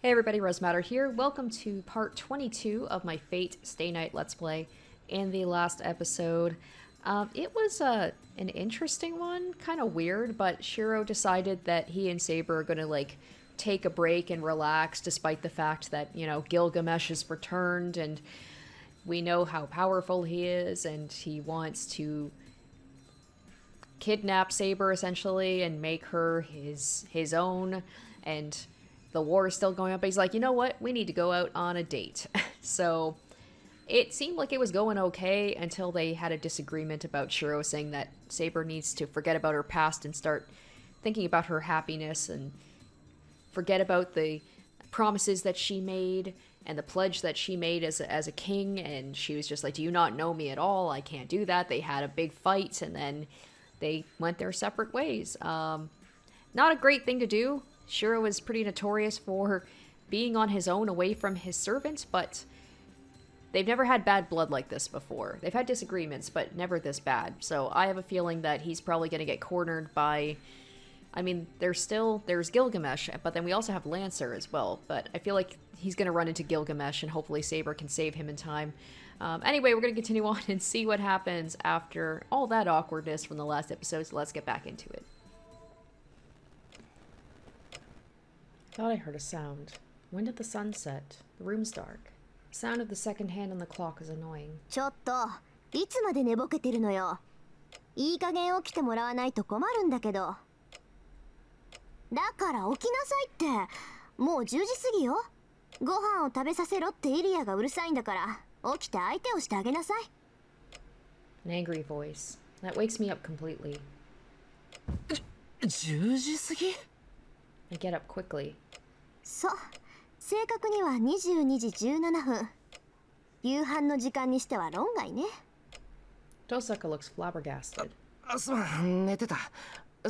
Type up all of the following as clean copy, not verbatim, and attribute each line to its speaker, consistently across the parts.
Speaker 1: Hey everybody, Rosematter here. Welcome to part 22 of my Fate Stay Night Let's Play. In the last episode, it was an interesting one, kind of weird, but Shirou decided that he and Saber are gonna like take a break and relax despite the fact that, you know, Gilgamesh has returned and we know how powerful he is and he wants to kidnap Saber essentially and make her his own, and the war is still going on, but he's like, you know what? We need to go out on a date. So it seemed like it was going okay until they had a disagreement about Shirou saying that Saber needs to forget about her past and start thinking about her happiness and forget about the promises that she made and the pledge that she made as a king. And she was just like, do you not know me at all? I can't do that. They had a big fight and then they went their separate ways. Not a great thing to do. Shirou is pretty notorious for being on his own away from his servants, but they've never had bad blood like this before. They've had disagreements, but never this bad. So I have a feeling that he's probably going to get cornered by... I mean, there's Gilgamesh, but then we also have Lancer as well. But I feel like he's going to run into Gilgamesh, and hopefully Saber can save him in time. Anyway, we're going to continue on and see what happens after all that awkwardness from the last episode, so let's get back into it. Thought I heard a sound. When did the sun set? The room's dark. The sound of the second hand on the clock is annoying.
Speaker 2: ちょっと、いつまで寝ぼけてるのよ。いい加減起きてもらわないと困るんだけど。だから起きなさいって。もう10時過ぎよ。ご飯を食べさせろってイリアがうるさいんだから、起きて相手をしてあげなさい。
Speaker 1: An angry voice. That wakes me up completely.
Speaker 3: 10時過ぎ?
Speaker 1: I get up quickly.
Speaker 2: そう。正確には22時17分。夕飯の時間にしては論外ね。
Speaker 1: Tosaka looks flabbergasted.
Speaker 3: すまん、寝てた。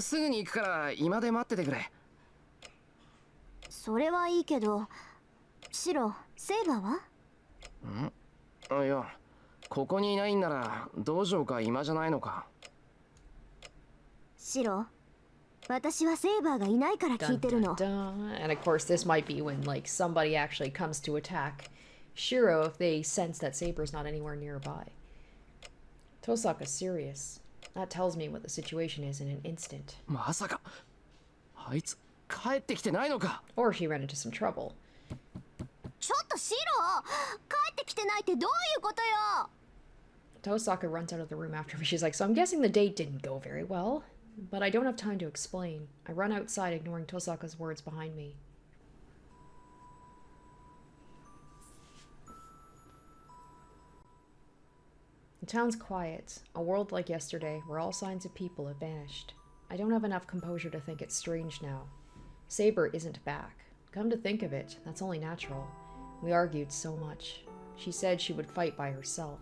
Speaker 3: すぐに行くから今で待っててくれ。
Speaker 2: それはいいけど、シロ、セイバーは？
Speaker 3: いや、ここにいないんなら道場か今じゃないのか。
Speaker 2: シロ、私はセイバーがいないから聞いてるの。
Speaker 1: And of course this might be when like somebody actually comes to attack Shirou if they sense that Saber's not anywhere nearby. Tosaka's serious. That tells me what the situation is in an instant.
Speaker 3: まさか、あいつ帰ってきてないのか。
Speaker 1: Or she ran into some trouble.
Speaker 2: ちょっとシロ、帰ってきてないってどういうことよ。
Speaker 1: Tosaka runs out of the room after me. She's like, so I'm guessing the date didn't go very well. But I don't have time to explain. I run outside, ignoring Tosaka's words behind me. The town's quiet, a world like yesterday, where all signs of people have vanished. I don't have enough composure to think it's strange now. Saber isn't back. Come to think of it, that's only natural. We argued so much. She said she would fight by herself.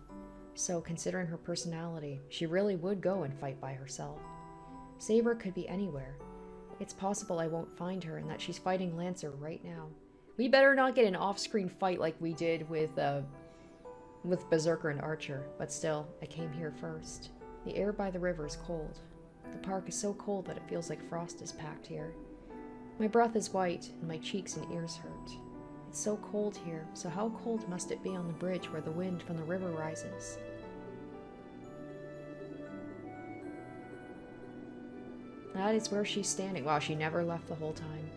Speaker 1: So, considering her personality, she really would go and fight by herself. Saber could be anywhere. It's possible I won't find her and that she's fighting Lancer right now. We better not get an off-screen fight like we did with Berserker and Archer, but still, I came here first. The air by the river is cold. The park is so cold that it feels like frost is packed here. My breath is white, and my cheeks and ears hurt. It's so cold here, so how cold must it be on the bridge where the wind from the river rises? That is where she's standing. Wow, she never left the whole time.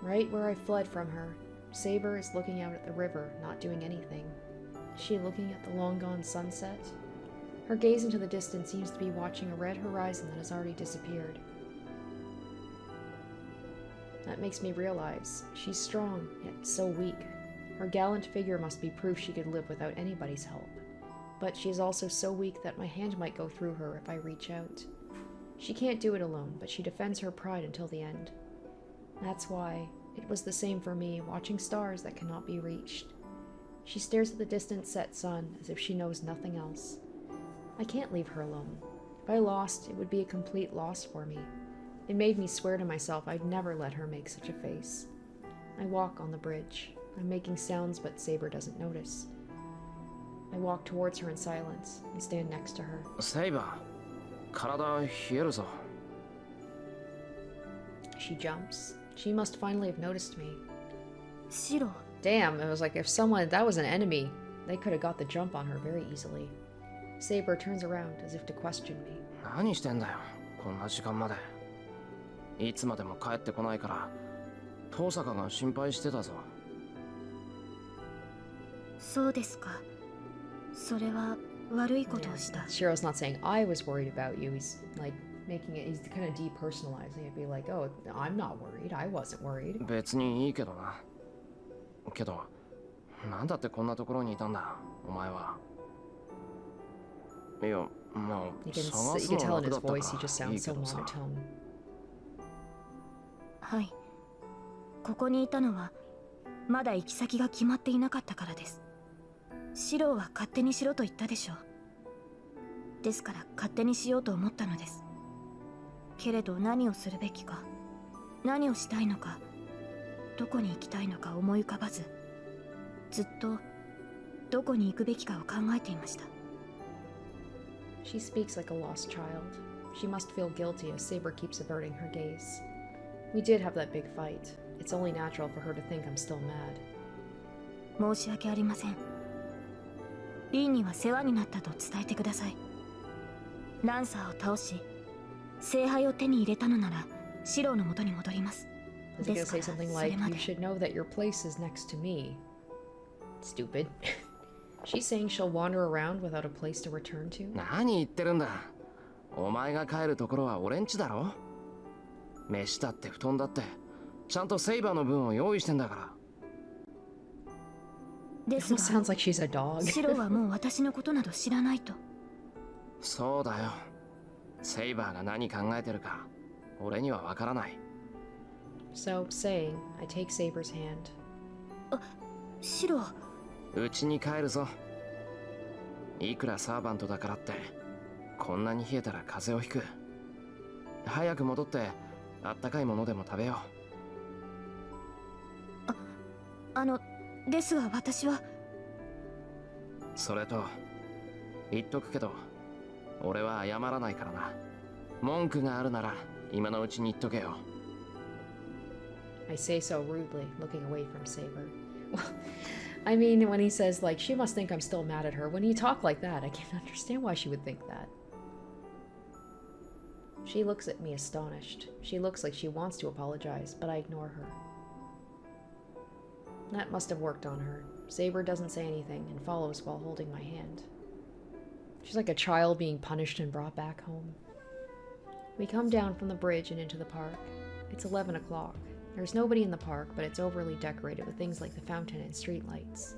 Speaker 1: Right where I fled from her, Saber is looking out at the river, not doing anything. Is she looking at the long-gone sunset? Her gaze into the distance seems to be watching a red horizon that has already disappeared. That makes me realize she's strong, yet so weak. Her gallant figure must be proof she could live without anybody's help. But she is also so weak that my hand might go through her if I reach out. She can't do it alone, but she defends her pride until the end. That's why it was the same for me, watching stars that cannot be reached. She stares at the distant set sun as if she knows nothing else. I can't leave her alone. If I lost, it would be a complete loss for me. It made me swear to myself I'd never let her make such a face. I walk on the bridge. I'm making sounds, but Saber doesn't notice. I walk towards her in silence and stand next to her.
Speaker 3: Saber, 体冷えるぞ。
Speaker 1: She jumps. She must finally have noticed me.
Speaker 2: シロ、
Speaker 1: Damn, it was like if someone that was an enemy, they could have got the jump on her very easily. Saber turns around as if to question me.
Speaker 3: 何してんだよ、こんな時間まで。いつまでも帰ってこないから、遠坂が心配してたぞ。
Speaker 2: そうですか。それは悪いことをした。
Speaker 1: Shirou's not saying I was worried about you. He's like making it, he's kind of depersonalizing it. Be like, oh, I'm not worried. I wasn't worried.
Speaker 3: 別にいいけどな。けど、なんだってこんなところにいたんだ、お前は。いや、まあ、
Speaker 1: You can
Speaker 3: 探す
Speaker 1: you
Speaker 3: の
Speaker 1: can tell in
Speaker 3: 楽だ
Speaker 1: his
Speaker 3: ったか
Speaker 1: voice he just
Speaker 3: らいい
Speaker 1: sounds
Speaker 3: け
Speaker 1: so
Speaker 3: どさ。
Speaker 1: monotone.
Speaker 2: はい。ここにいたのはまだ行き先が決まっていなかったからです。シローは勝手にしろと言ったでしょう。ですから勝手にしようと思ったのです。けれど何をするべきか、何をしたいのか、どこに行きたいのか思い浮かばず、ずっとどこに行くべきかを考えていました。
Speaker 1: She speaks like a lost child. She must feel guilty as Saber keeps averting her gaze. We did have that big fight. It's only natural for her to think I'm still mad.
Speaker 2: 申し訳ありません。リンには世話になったと伝えてください。ランサーを倒し、聖杯を手に入れたのなら、シローの元に戻ります。
Speaker 1: I was gonna say something like, you should know that your place is next to me. Stupid. She's saying she'll wander around without a place to return to?
Speaker 3: 何言ってるんだ。お前が帰るところは俺んちだろ。飯だって布団だってちゃんとセイバーの分を用意してんだから。
Speaker 2: ですが、
Speaker 1: Sounds like she's a dog.
Speaker 2: シローはもう私のことなど知らないと。
Speaker 3: そうだよ。セイバーが何考えてるか俺にはわからない。
Speaker 1: So, saying, I take Saber's hand.
Speaker 2: シロー、
Speaker 3: うちに帰るぞ。いくらサーバントだからってこんなに冷えたら風邪をひく。早く戻ってあったかいものでも食べよ
Speaker 2: う。ですが私は。
Speaker 3: それと言っとくけど俺は謝らないからな。文句があるなら今のうちに言っとけよ。
Speaker 1: I say so rudely, looking away from Saber. Well, I mean, when he says, like, she must think I'm still mad at her, when you talk like that, I can't understand why she would think that. She looks at me astonished. She looks like she wants to apologize, but I ignore her. That must have worked on her. Saber doesn't say anything and follows while holding my hand. She's like a child being punished and brought back home. We come down from the bridge and into the park. It's 11 o'clock. There's nobody in the park, but it's overly decorated with things like the fountain and street lights.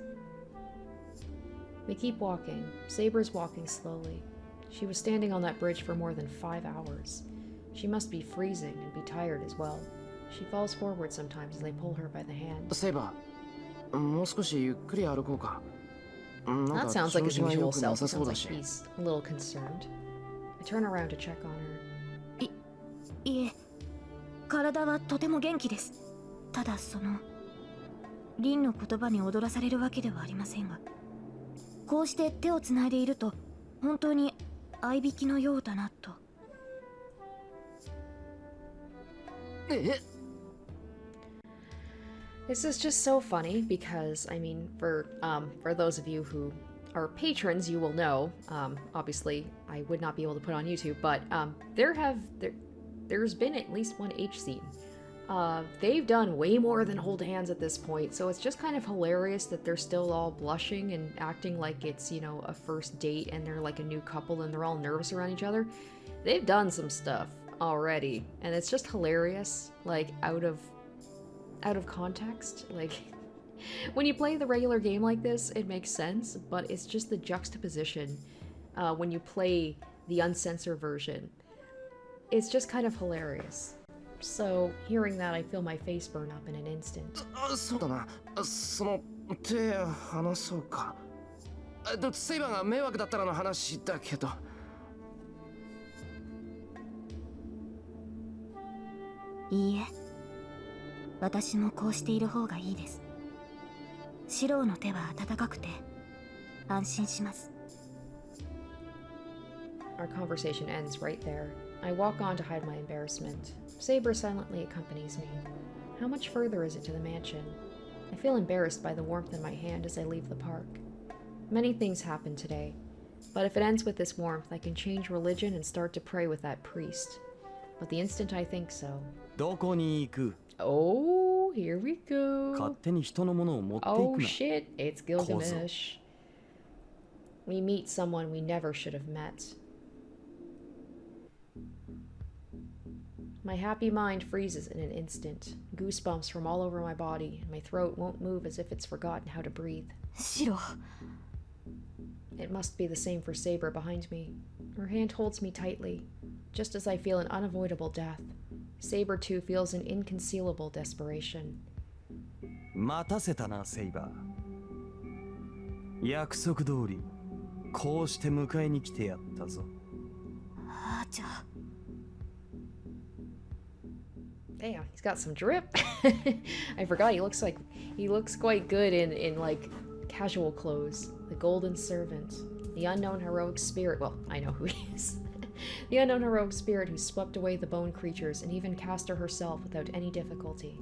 Speaker 1: We keep walking. Saber's walking slowly. She was standing on that bridge for more than 5 hours. She must be freezing and be tired as well. She falls forward sometimes as I pull her by the hand.
Speaker 3: セイバー、もう少しゆっくり歩こうか。なんか
Speaker 1: That sounds like his
Speaker 3: 調子が良
Speaker 1: usual
Speaker 3: くな
Speaker 1: self.
Speaker 3: さ
Speaker 1: It
Speaker 3: そ
Speaker 1: sounds
Speaker 3: うだ
Speaker 1: like
Speaker 3: し。
Speaker 1: he's a little concerned. I turn around to check on her.
Speaker 2: いえ、体はとても元気です。ただリンの言葉に踊らされるわけではありませんが、こうして手をつないでいると本当に合いびきのようだなと。
Speaker 1: This is just so funny because, I mean, for those of you who are patrons, you will know. Obviously, I would not be able to put on YouTube, but there's been at least one H scene. They've done way more than hold hands at this point, so it's just kind of hilarious that they're still all blushing and acting like it's, you know, a first date and they're like a new couple and they're all nervous around each other. They've done some stuff already, and it's just hilarious, like out of context. Like when you play the regular game like this, it makes sense, but it's just the juxtaposition when you play the uncensored version. It's just kind of hilarious. So, hearing that, I feel my face burn up in an instant.
Speaker 3: そうだな。手離そうか。セイバーが迷惑だったらの話だけど。
Speaker 2: いいえ、私もこうしている方がいいです。シローの手は温かくて安心します。
Speaker 1: Our conversation ends right there. I walk on to hide my embarrassment. Saber silently accompanies me. How much further is it to the mansion? I feel embarrassed by the warmth in my hand as I leave the park. Many things happen today, but if it ends with this warmth, I can change religion and start to pray with that priest. But the instant I think so...
Speaker 4: どこに行く?
Speaker 1: Oh, here we go.
Speaker 4: 勝手に人のものを持っていくな。
Speaker 1: Oh shit, it's Gilgamesh. We meet someone we never should have met. My happy mind freezes in an instant. Goosebumps from all over my body, and my throat won't move as if it's forgotten how to breathe.
Speaker 2: Shirou.
Speaker 1: It must be the same for Saber behind me. Her hand holds me tightly, just as I feel an unavoidable death. Saber too feels an inconcealable desperation.
Speaker 4: 待たせたな、セイバー。約束通り、こうして迎えに来てやったぞ。
Speaker 2: あーちゃ。
Speaker 1: Damn, he's got some drip. I forgot he looks quite good in like casual clothes. The Golden Servant, the unknown heroic spirit. Well, I know who he is. The unknown heroic spirit who swept away the bone creatures and even cast her herself without any difficulty.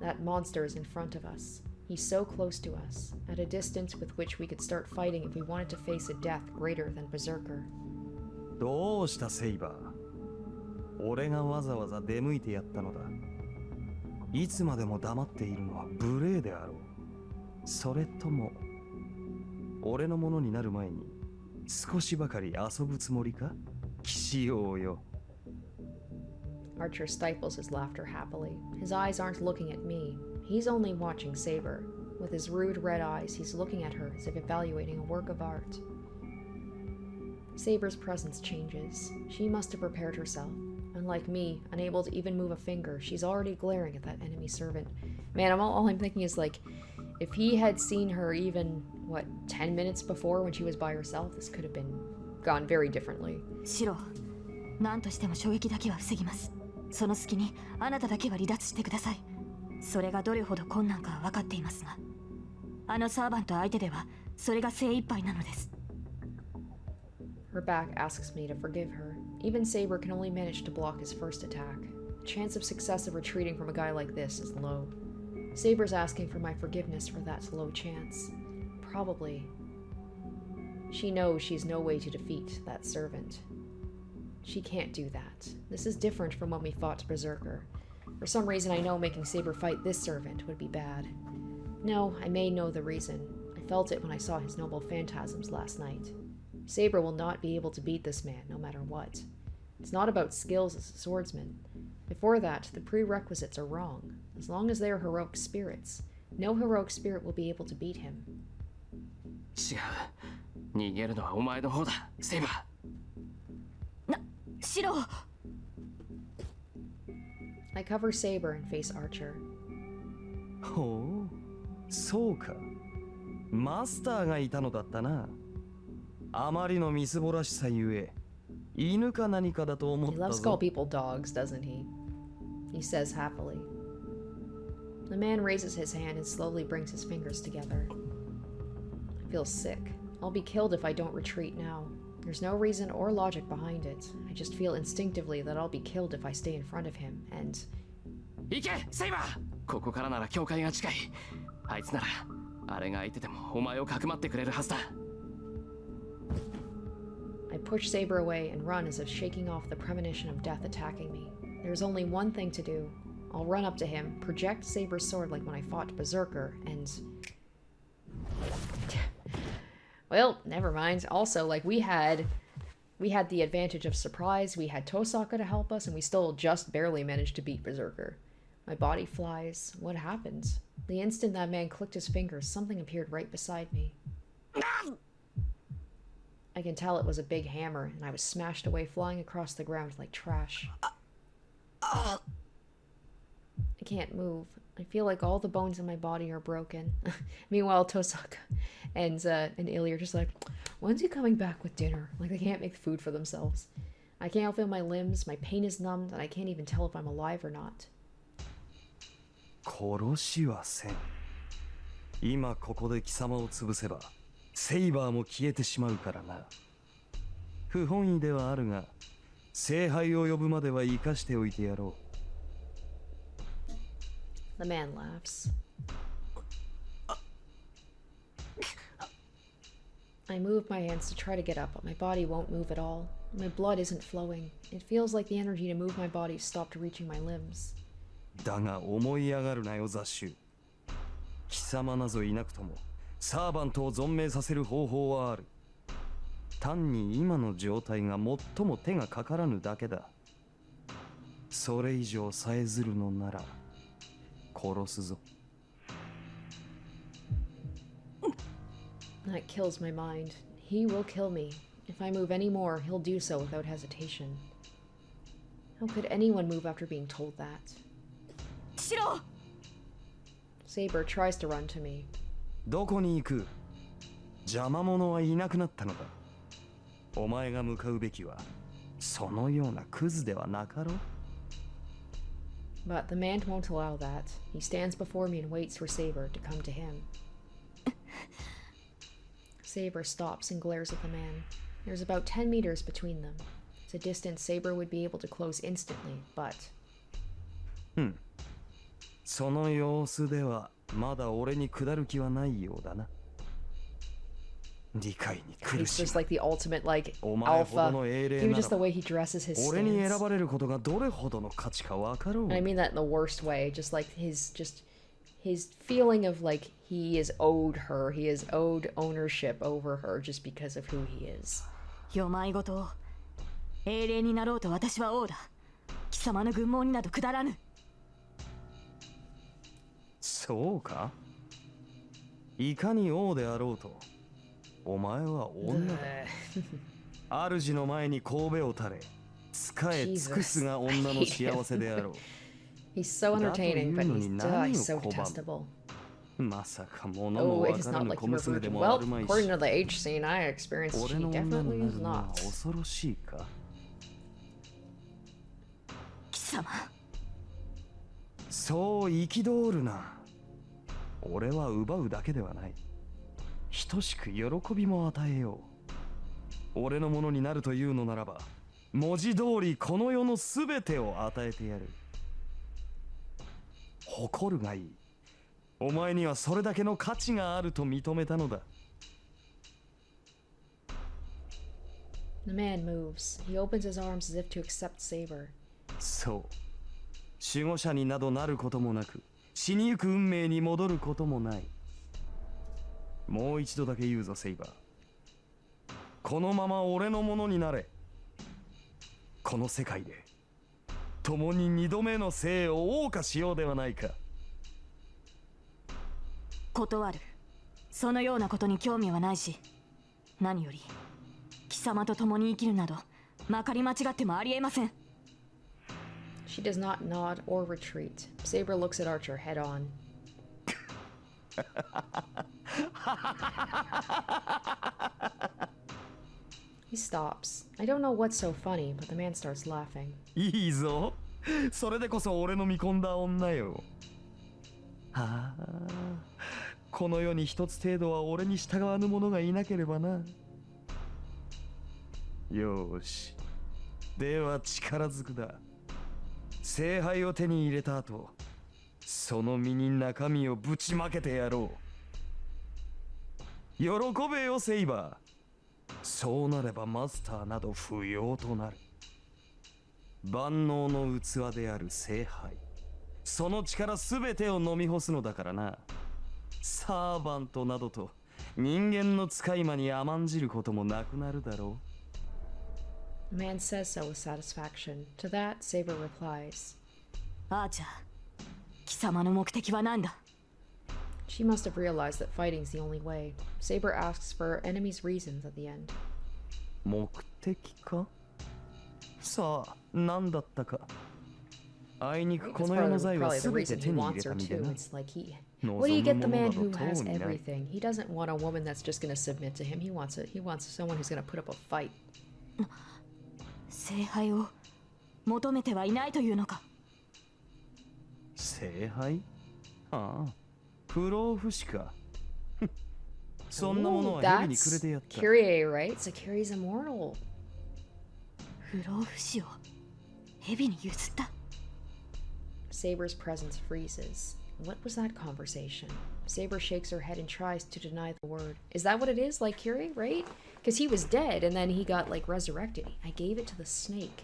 Speaker 1: That monster is in front of us. He's so close to us, at a distance with which we could start fighting if we wanted to face a death greater than Berserker.
Speaker 4: どうしたセイバー。俺がわざわざ出向いてやったのだ。いつまでも黙っているのは無礼であろう。それとも俺のものになる前に少しばかり遊ぶつもりか？騎士王よ。
Speaker 1: Archer stifles his laughter happily. His eyes aren't looking at me. He's only watching Saber. With his rude red eyes, he's looking at her as if evaluating a work of art. Saber's presence changes. She must have prepared herself. Unlike me, unable to even move a finger, she's already glaring at that enemy servant. Man, all I'm thinking is like, if he had seen her even, 10 minutes before when she was by herself, this could have gone very differently.
Speaker 2: シロ、何としても衝撃だけは防ぎます。その隙にあなただけは離脱してください。それがどれほど困難かは分かっていますが、あのサーバント相手ではそれが精一杯なのです。
Speaker 1: Her back asks me to forgive her. Even Saber can only manage to block his first attack. The chance of success of retreating from a guy like this is low. Saber's asking for my forgiveness for that low chance. Probably. She knows she's no way to defeat that servant. She can't do that. This is different from when we fought Berserker. For some reason I know making Saber fight this servant would be bad. No, I may know the reason. I felt it when I saw his noble phantasms last night. Saber will not be able to beat this man, no matter what. It's not about skills as a swordsman. Before that, the prerequisites are wrong. As long as they are heroic spirits, no heroic spirit will be able to beat him.
Speaker 3: 違う。逃げるのはお前の方だ、セイバー。
Speaker 2: シロ。
Speaker 1: I cover Saber and face Archer.
Speaker 4: ほう、そうか。マスターがいたのだったな。あまりのみすぼらしさゆえ、犬か何かだと思っ
Speaker 1: He
Speaker 4: た
Speaker 1: loves to
Speaker 4: ぞ。
Speaker 1: call people dogs, doesn't he? He says happily. The man raises his hand and slowly brings his fingers together. I feel sick. I'll be killed if I don't retreat now. There's no reason or logic behind it. I just feel instinctively that I'll be killed if I stay in front of him, and...
Speaker 3: 行け、セイバー。ここからなら境界が近い。あいつなら、あれが相手でもお前をかくまってくれるはずだ。
Speaker 1: I push Saber away and run as if shaking off the premonition of death attacking me. There's only one thing to do. I'll run up to him, project Saber's sword like when I fought Berserker, and... Well, never mind. Also, like, we had the advantage of surprise, we had Tosaka to help us, and we still just barely managed to beat Berserker. My body flies. What happened? The instant that man clicked his fingers, something appeared right beside me. I can tell it was a big hammer, and I was smashed away, flying across the ground like trash. I can't move. I feel like all the bones in my body are broken. Meanwhile, Tosaka and Illy are just like, when's he coming back with dinner? Like, they can't make food for themselves. I can't feel my limbs, my pain is numbed, and I can't even tell if I'm alive or not.
Speaker 4: 殺しはせん。今ここで貴様を潰せば、セイバーも消えてしまうからな。不本意ではあるが、聖杯を呼ぶまでは生かしておいてやろう。
Speaker 1: The man laughs. I move my hands to try to get up, but my body won't move at all. My blood isn't flowing. It feels like the energy to move my body stopped reaching my limbs.
Speaker 4: だが思い上がるなよ雑種。貴様なぞいなくともサーバントを存命させる方法はある。単に今の状態が最も手がかからぬだけだ。それ以上さえずるのなら殺すぞ。
Speaker 1: That kills my mind. He will kill me. If I move any more, he'll do so without hesitation. How could anyone move after being told that?
Speaker 2: Shirou!
Speaker 1: Saber tries to run to me.
Speaker 4: どこに行く？邪魔者はいなくなったのだ。お前が向かうべきはそのようなクズではなかろう。
Speaker 1: But the man won't allow that. He stands before me and waits for Saber to come to him. Saber stops and glares at the man. There's about 10 meters between them. It's a distance Saber would be able to close instantly, but...
Speaker 4: その様子ではまだ俺に下る気はないようだな。理解に苦
Speaker 1: He's
Speaker 4: しい。
Speaker 1: just like the ultimate, like,
Speaker 4: お前ほど
Speaker 1: alpha.
Speaker 4: の英霊
Speaker 1: Even
Speaker 4: なら
Speaker 1: just the way he dresses his
Speaker 4: 俺に選
Speaker 1: stance.
Speaker 4: ばれることがどれほどの価値かわかろう。
Speaker 1: And I mean that in the worst way. Just like his feeling of like he is owed her. He is owed ownership over her just because of who he is.
Speaker 2: よまいごと英霊になろうと私は王だ。貴様の軍門になどくだらぬ。
Speaker 4: そうか？いかに王であろうとお前は女だ。主の前に神戸を垂れ仕え尽くすが女の幸せであろう。
Speaker 1: He's so entertaining, but he's so detestable.
Speaker 4: まさか物
Speaker 1: Oh,
Speaker 4: も
Speaker 1: it
Speaker 4: わ
Speaker 1: is
Speaker 4: から
Speaker 1: not
Speaker 4: ぬ
Speaker 1: like
Speaker 4: 小
Speaker 1: you were
Speaker 4: 娘で
Speaker 1: virgin.
Speaker 4: もあ
Speaker 1: Well,
Speaker 4: るまいし。
Speaker 1: according to the H scene I experienced,
Speaker 4: 俺
Speaker 1: she
Speaker 4: の女に
Speaker 1: definitely
Speaker 4: な
Speaker 1: is
Speaker 4: るのは
Speaker 1: not.
Speaker 4: 恐ろしいか。
Speaker 2: 貴様。
Speaker 4: そう憤るな。俺は奪うだけではない。等しく喜びも与えよう。俺のものになるというのならば、文字通りこの世のすべてを与えてやる。誇るがいい。お前にはそれだけの価値があると認めたのだ。
Speaker 1: The man moves. He opens his arms as if to accept Saber.
Speaker 4: そう。守護者になどなることもなく、死にゆく運命に戻ることもない。もう一度だけ言うぞ、セイバー。このまま俺のものになれ。この世界で共に二度目の生を謳歌しようではないか。
Speaker 2: 断る。そのようなことに興味はないし、何より貴様と共に生きるなどまかり間違ってもありえません。
Speaker 1: She does not nod or retreat. Saber looks at Archer head on. He stops. I don't know what's so funny, but the man starts laughing.
Speaker 4: いいぞ。それでこそ俺の見込んだ女よ。はあ、この世に一つ程度は俺に従わぬ者がいなければな。よーし。では力ずくだ。聖杯を手に入れた後、その身に中身をぶちまけてやろう。喜べよ、セイバー。そうなればマスターなど不要となる。万能の器である聖杯。その力すべてを飲み干すのだからな。サーバントなどと人間の使い魔に甘んじることもなくなるだろう。
Speaker 1: The man says so with satisfaction. To that, Saber replies.
Speaker 2: アーチャー、貴様の目的は何だ？
Speaker 1: She must have realized that fighting's the only way. Saber asks for her enemy's reasons at the end.
Speaker 4: 目的か？さあ、何だったか。あいにくこ
Speaker 1: That's
Speaker 4: の世の
Speaker 1: probably,
Speaker 4: 財は
Speaker 1: probably the
Speaker 4: すべて
Speaker 1: reason he
Speaker 4: 手に入
Speaker 1: wants
Speaker 4: れ
Speaker 1: her
Speaker 4: た身で
Speaker 1: too.
Speaker 4: な。
Speaker 1: It's like what do you get the man who has everything? He doesn't want a woman that's just gonna submit to him. He wants someone who's gonna put up a fight.
Speaker 2: 聖杯を求めてはいないというのか？
Speaker 4: 聖杯？ああ、不老不死か。そんなもの
Speaker 1: Ooh,
Speaker 4: は蛇にくれ
Speaker 1: that's
Speaker 4: てやった。
Speaker 1: Kyrie, right? So Kyrie's immortal.
Speaker 2: 不老不死を蛇に譲った。
Speaker 1: Saber's presence freezes. What was that conversation? Saber shakes her head and tries to deny the word. Is that what it is, like Curie, right? Because he was dead and then he got, like, resurrected. I gave it to the snake.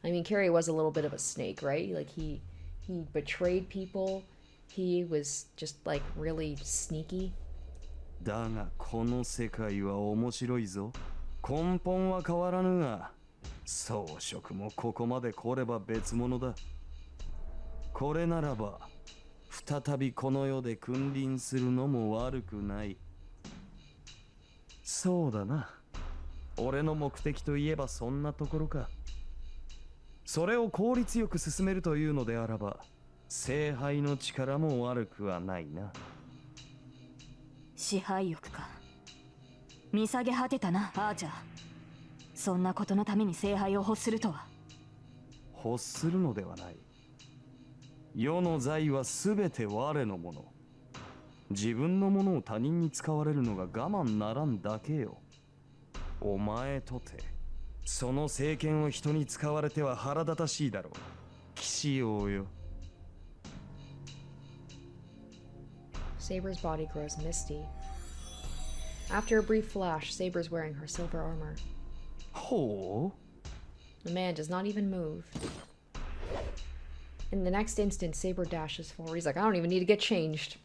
Speaker 1: I mean, Curie was a little bit of a snake, right? Like, he betrayed people. He was just, like, really sneaky.
Speaker 4: だがこの世界は面白いぞ。根本は変わらぬが、装飾もここまで来れば別物だ。これならば、再びこの世で君臨するのも悪くない。そうだな。俺の目的といえばそんなところか。それを効率よく進めるというのであらば、聖杯の力も悪くはないな。
Speaker 5: 支配欲か。見下げ果てたな、アーチャー。そんなことのために聖杯を欲するとは。
Speaker 4: 欲するのではない。世の財はすべて我のもの。自分のものを他人に使われるのが我慢ならんだけよ。お前とて、その政権を人に使われては腹立たしいだろう。騎士王よ。
Speaker 1: Saber's body grows misty. After a brief flash, Saber's wearing her silver armor.
Speaker 4: ほう?
Speaker 1: The man does not even move. In the next instant, Saber dashes forward. He's like, I don't even need to get changed.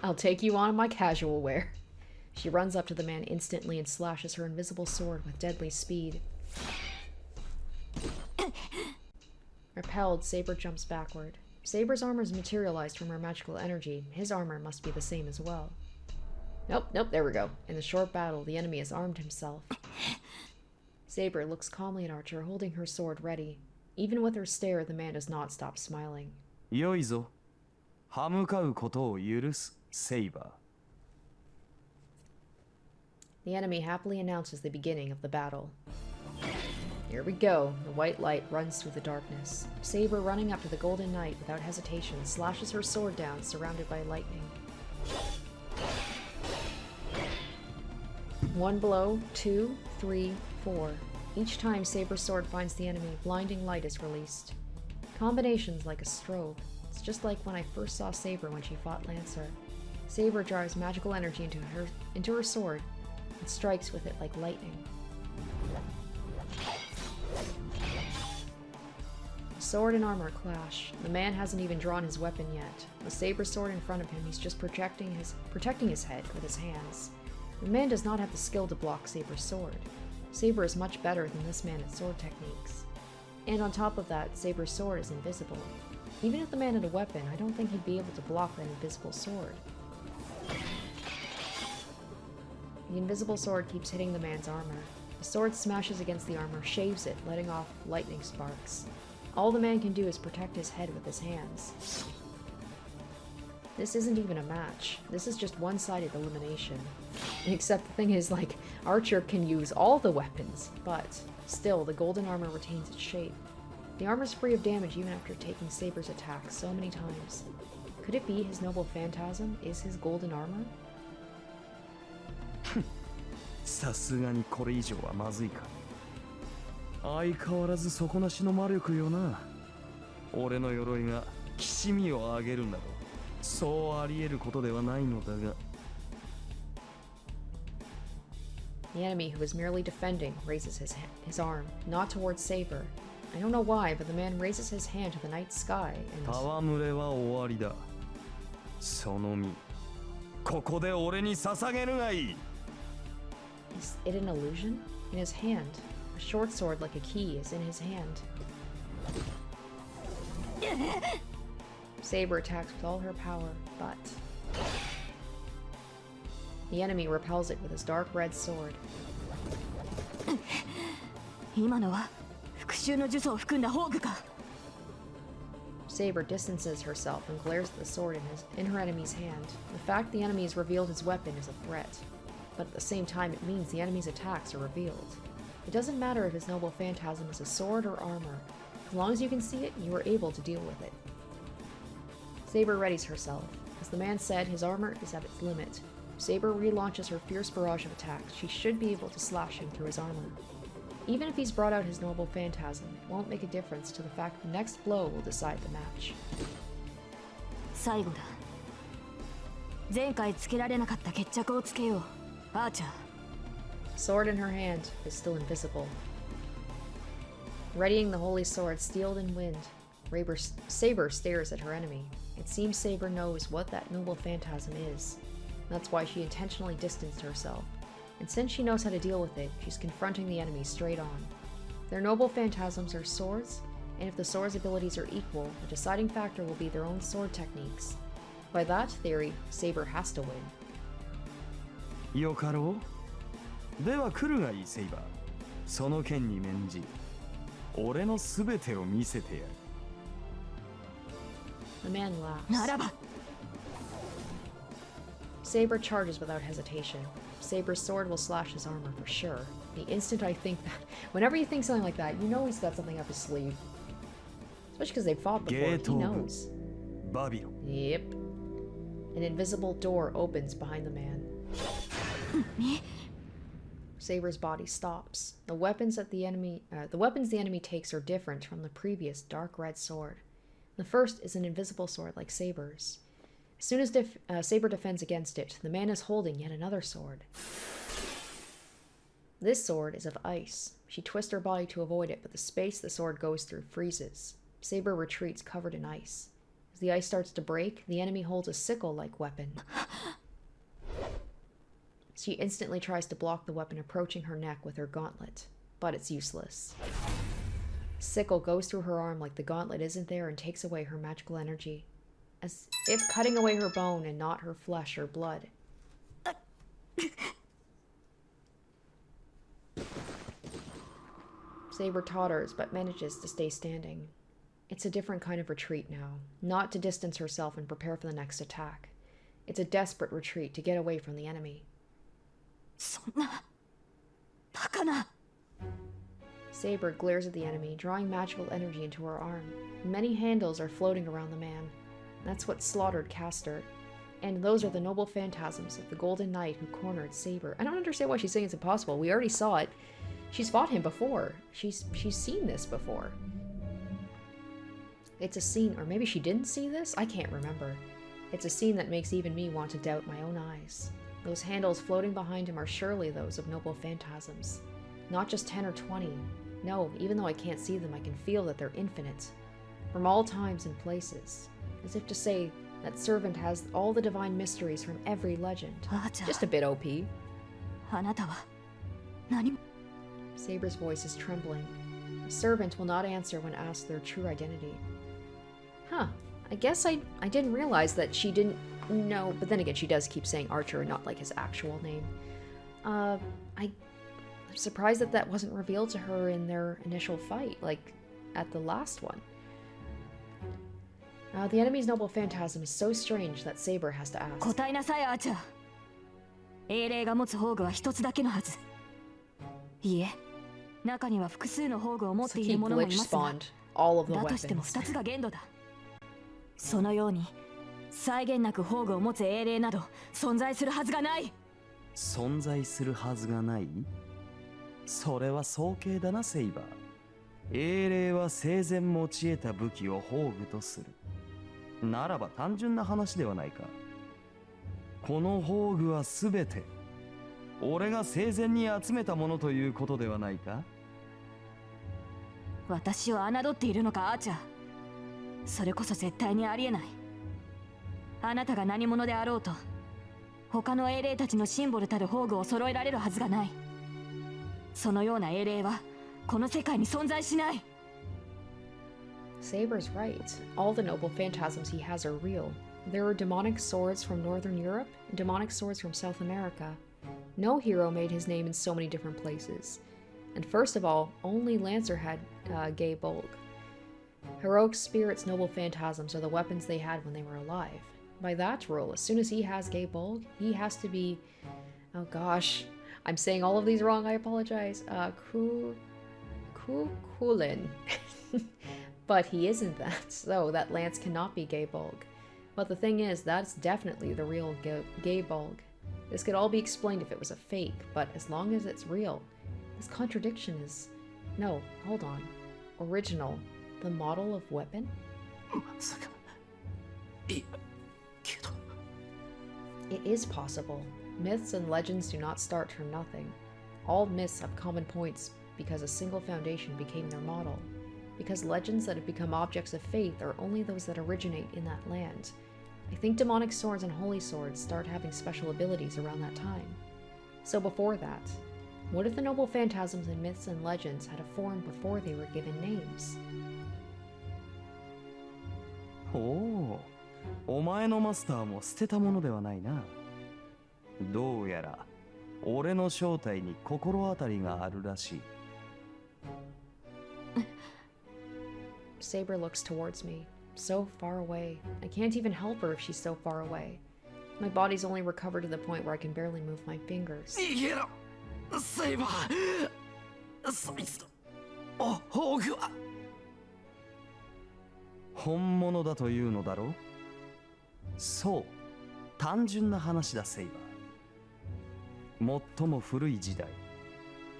Speaker 1: I'll take you on in my casual wear. She runs up to the man instantly and slashes her invisible sword with deadly speed. Repelled, Saber jumps backward. Saber's armor is materialized from her magical energy. His armor must be the same as well. Nope, there we go. In the short battle, the enemy has armed himself. Saber looks calmly at Archer, holding her sword ready. Even with her stare, the man does not stop smiling.
Speaker 4: よいぞ。歯向かうことを許す、セイバー。
Speaker 1: The enemy happily announces the beginning of the battle. Here we go. The white light runs through the darkness. Saber, running up to the Golden Knight without hesitation, slashes her sword down, surrounded by lightning. One blow, 2, 3, 4. Each time Saber's sword finds the enemy, blinding light is released. Combinations like a strobe. It's just like when I first saw Saber when she fought Lancer. Saber drives magical energy into her sword and strikes with it like lightning. Sword and armor clash. The man hasn't even drawn his weapon yet. With Saber's sword in front of him, he's just protecting his head with his hands. The man does not have the skill to block Saber's sword. Saber is much better than this man at sword techniques. And on top of that, Saber's sword is invisible. Even if the man had a weapon, I don't think he'd be able to block that invisible sword. The invisible sword keeps hitting the man's armor. The sword smashes against the armor, shaves it, letting off lightning sparks. All the man can do is protect his head with his hands. This isn't even a match. This is just one-sided elimination. Except the thing is, like, Archer can use all the weapons, but still, the golden armor retains its shape. The armor's free of damage even after taking Saber's attack so many times. Could it be his noble phantasm is his golden armor?
Speaker 4: さすがにこれ以上はまずいか。相変わらず底なしの魔力よな。俺の鎧がきしみを上げるなど、そうあり得ることではないのだが。
Speaker 1: The enemy, who is merely defending, raises his arm, not towards Saber. I don't know why, but the man raises his hand to the night sky and...
Speaker 4: 戯れは終わりだ。その身、ここで俺に捧げるがいい。
Speaker 1: Is it an illusion? In his hand. A short sword like a key is in his hand. Saber attacks with all her power, but... The enemy repels it with his dark red sword.
Speaker 5: 今のは復讐の術を含んだ宝具か。
Speaker 1: Saber distances herself and glares at the sword in her enemy's hand. The fact the enemy has revealed his weapon is a threat, but at the same time it means the enemy's attacks are revealed. It doesn't matter if his noble phantasm is a sword or armor. As long as you can see it, you are able to deal with it. Saber readies herself. As the man said, his armor is at its limit. Saber relaunches her fierce barrage of attacks. She should be able to slash him through his armor. Even if he's brought out his noble phantasm, it won't make a difference to the fact the next blow will decide the match.
Speaker 5: 最後だ。前回つけられなかった決着をつけよう、アーチャー。
Speaker 1: Sword in her hand is still invisible. Readying the holy sword, steeled in wind, Saber stares at her enemy. It seems Saber knows what that noble phantasm is. That's why she intentionally distanced herself. And since she knows how to deal with it, she's confronting the enemy straight on. Their noble phantasms are swords, and if the sword's abilities are equal, the deciding factor will be their own sword techniques. By that theory, Saber has to win.
Speaker 4: よかろう。では来るがいい、セイバー。その剣に免じ、俺のすべてを見せてやる。
Speaker 1: The man laughs.
Speaker 5: ならば
Speaker 1: Saber charges without hesitation. Saber's sword will slash his armor for sure. The instant I think that, whenever you think something like that, you know he's got something up his sleeve. Especially because they fought before, he knows.
Speaker 4: バビロン。
Speaker 1: Yep. An invisible door opens behind the man. Saber's body stops. The weapons the enemy takes are different from the previous dark red sword. The first is an invisible sword like Saber's. As soon as Saber defends against it, the man is holding yet another sword. This sword is of ice. She twists her body to avoid it, but the space the sword goes through freezes. Saber retreats covered in ice. As the ice starts to break, the enemy holds a sickle-like weapon. She instantly tries to block the weapon approaching her neck with her gauntlet, but it's useless. Sickle goes through her arm like the gauntlet isn't there and takes away her magical energy, as if cutting away her bone and not her flesh or blood. Saber totters but manages to stay standing. It's a different kind of retreat now, not to distance herself and prepare for the next attack. It's a desperate retreat to get away from the enemy.
Speaker 5: そんなバカな
Speaker 1: Saber glares at the enemy, drawing magical energy into her arm. Many handles are floating around the man. That's what slaughtered Castor. And those are the noble phantasms of the Golden Knight who cornered Saber. I don't understand why she's saying it's impossible. We already saw it. She's fought him before. She's seen this before. It's a scene, or maybe she didn't see this? I can't remember. It's a scene that makes even me want to doubt my own eyes. Those handles floating behind him are surely those of noble phantasms. Not just 10 or 20. No, even though I can't see them, I can feel that they're infinite. From all times and places. As if to say, that servant has all the divine mysteries from every legend. Just a bit OP.
Speaker 5: あなたは何も
Speaker 1: Saber's voice is trembling. The servant will not answer when asked their true identity. Huh. I guess I didn't realize that she didn't know, but then again, she does keep saying Archer and not like his actual name. I'm surprised that wasn't revealed to her in their initial fight, like at the last one. The enemy's noble phantasm is so strange that Saber has to ask.
Speaker 5: 答えなさい、アーチャー。英霊が持つ宝具は一つだけのはず。いいえ、中には複数の宝具を持っている者もいますが、
Speaker 1: all of the
Speaker 5: だとしても
Speaker 1: weapons.
Speaker 5: 2つが限度だ。そのように際限なく宝具を持つ英霊など存在するはずがない。
Speaker 4: 存在するはずがない？それは早計だな、セイバー。英霊は生前用いた武器を宝具とする。ならば単純な話ではないか。この宝具はすべて俺が生前に集めたものということではないか。
Speaker 5: 私を侮っているのか、アーチャー。それこそ絶対にありえない。あなたが何者であろうと、他の英霊たちのシンボルたる宝具を揃えられるはずがない。そのような英霊はこの世界に存在しない。
Speaker 1: Saber's right. All the noble phantasms he has are real. There are demonic swords from Northern Europe and demonic swords from South America. No hero made his name in so many different places. And first of all, only Lancer had Gay Bolg. Heroic spirits' noble phantasms are the weapons they had when they were alive. By that rule, as soon as he has Gay Bolg, he has to be... Oh gosh, I'm saying all of these wrong, I apologize. Kulin. But he isn't that, so that lance cannot be Gay Bolg. But the thing is, that's definitely the real Gay Bolg. This could all be explained if it was a fake, but as long as it's real, this contradiction is... No, hold on. Original. The model of weapon? It is possible. Myths and legends do not start from nothing. All myths have common points because a single foundation became their model. Because legends that have become objects of faith are only those that originate in that land. I think demonic swords and holy swords start having special abilities around that time. So before that, what if the noble phantasms in myths and legends had a form before they were given names?
Speaker 4: おお、お前のマスターも捨てたものではないな。どうやら俺の正体に心当たりがあるらしい。
Speaker 1: Saber looks towards me, so far away. I can't even help her if she's so far away. My body's only recovered to the point where I can barely move my fingers.
Speaker 4: 逃げろ、セイバー。そいつとホーグは本物だというのだろう。そう、単純な話だ、セイバー。最も古い時代、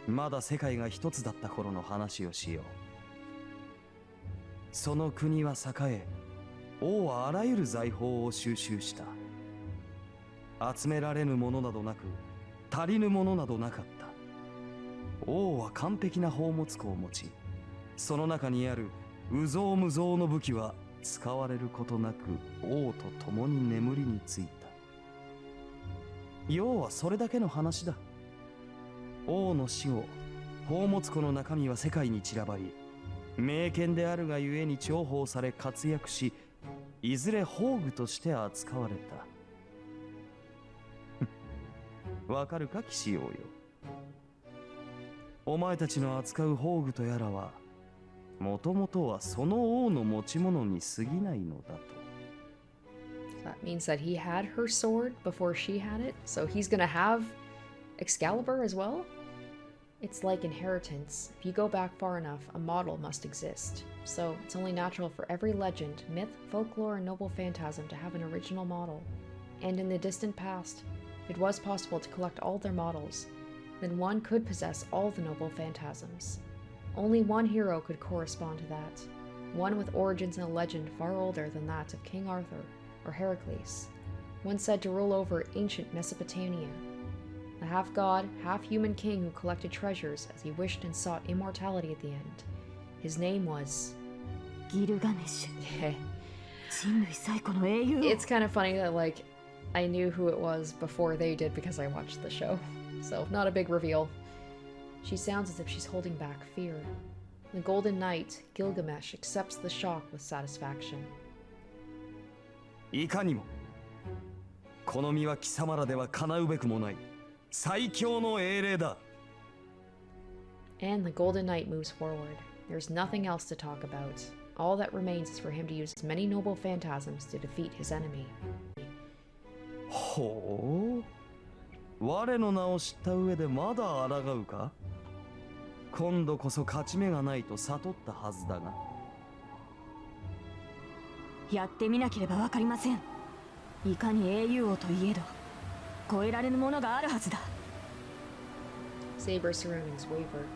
Speaker 4: まだ世界が一つだった頃の話をしよう。その国は栄え、王はあらゆる財宝を収集した。集められぬものなどなく、足りぬものなどなかった。王は完璧な宝物庫を持ち、その中にある有象無象の武器は使われることなく王と共に眠りについた。要はそれだけの話だ。王の死後、宝物庫の中身は世界に散らばり、名剣であるがゆえに重宝され活躍し、いずれ宝具として扱われた。わかるか、騎士王よ。お前たちの扱う宝具とやらは、もともとはその王の持ち物に過ぎないのだと。
Speaker 1: That means that he had her sword before she had it, so he's gonna have Excalibur as well? It's like inheritance. If you go back far enough, a model must exist. So it's only natural for every legend, myth, folklore, and noble phantasm to have an original model. And in the distant past, if it was possible to collect all their models, then one could possess all the noble phantasms. Only one hero could correspond to that, one with origins in a legend far older than that of King Arthur or Heracles, one said to rule over ancient Mesopotamia. A half-god, half-human king who collected treasures as he wished and sought immortality at the end. His name was...
Speaker 5: Gilgamesh.
Speaker 1: It's kind of funny that, like, I knew who it was before they did because I watched the show. So, not a big reveal. She sounds as if she's holding back fear. The Golden Knight, Gilgamesh, accepts the shock with satisfaction.
Speaker 4: いかにも。この身は貴様らでは叶うべくもない。最強の英霊だ。
Speaker 1: And the Golden Knight moves forward. There's nothing else to talk about. All that remains is for him to use his many noble phantasms to defeat his enemy.
Speaker 4: ほう。我の名を知った上でまだ抗うか。今度こそ勝ち目がないと悟ったはずだが。
Speaker 5: やってみなければわかりません。いかに英雄王といえど、超えられぬものがあるはずだ。
Speaker 1: Saber's surroundings waver.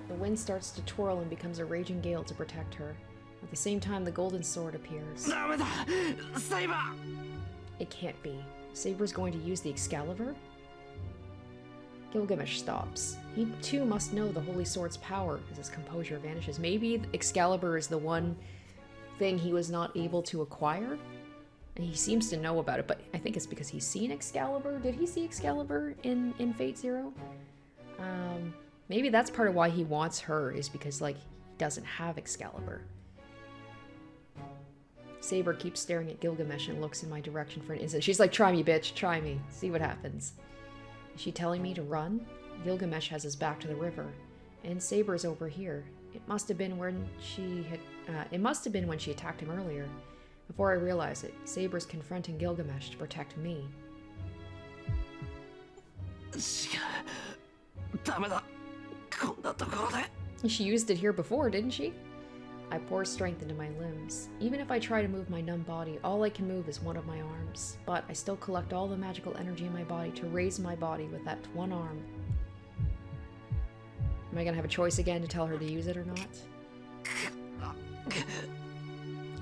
Speaker 1: The wind starts to twirl and becomes a raging gale to protect her. At the same time, the golden sword appears.
Speaker 4: ダメだ、セイバー。
Speaker 1: It can't be. Saber's going to use the Excalibur? Gilgamesh stops. He too must know the Holy Sword's power as his composure vanishes. Maybe Excalibur is the one thing he was not able to acquire? And he seems to know about it, but I think it's because he's seen Excalibur. Did he see Excalibur in Fate Zero? Maybe that's part of why he wants her, is because, like, he doesn't have Excalibur. Saber keeps staring at Gilgamesh and looks in my direction for an instant. She's like, try me, bitch, try me. See what happens. Is she telling me to run? Gilgamesh has his back to the river, and Saber's over here. It must have been when she attacked him earlier. Before I realize it, Saber's confronting Gilgamesh to protect me.
Speaker 4: ダメだ。こんなところで。
Speaker 1: She used it here before, didn't she? I pour strength into my limbs. Even if I try to move my numb body, all I can move is one of my arms. But I still collect all the magical energy in my body to raise my body with that one arm. Am I gonna have a choice again to tell her to use it or not?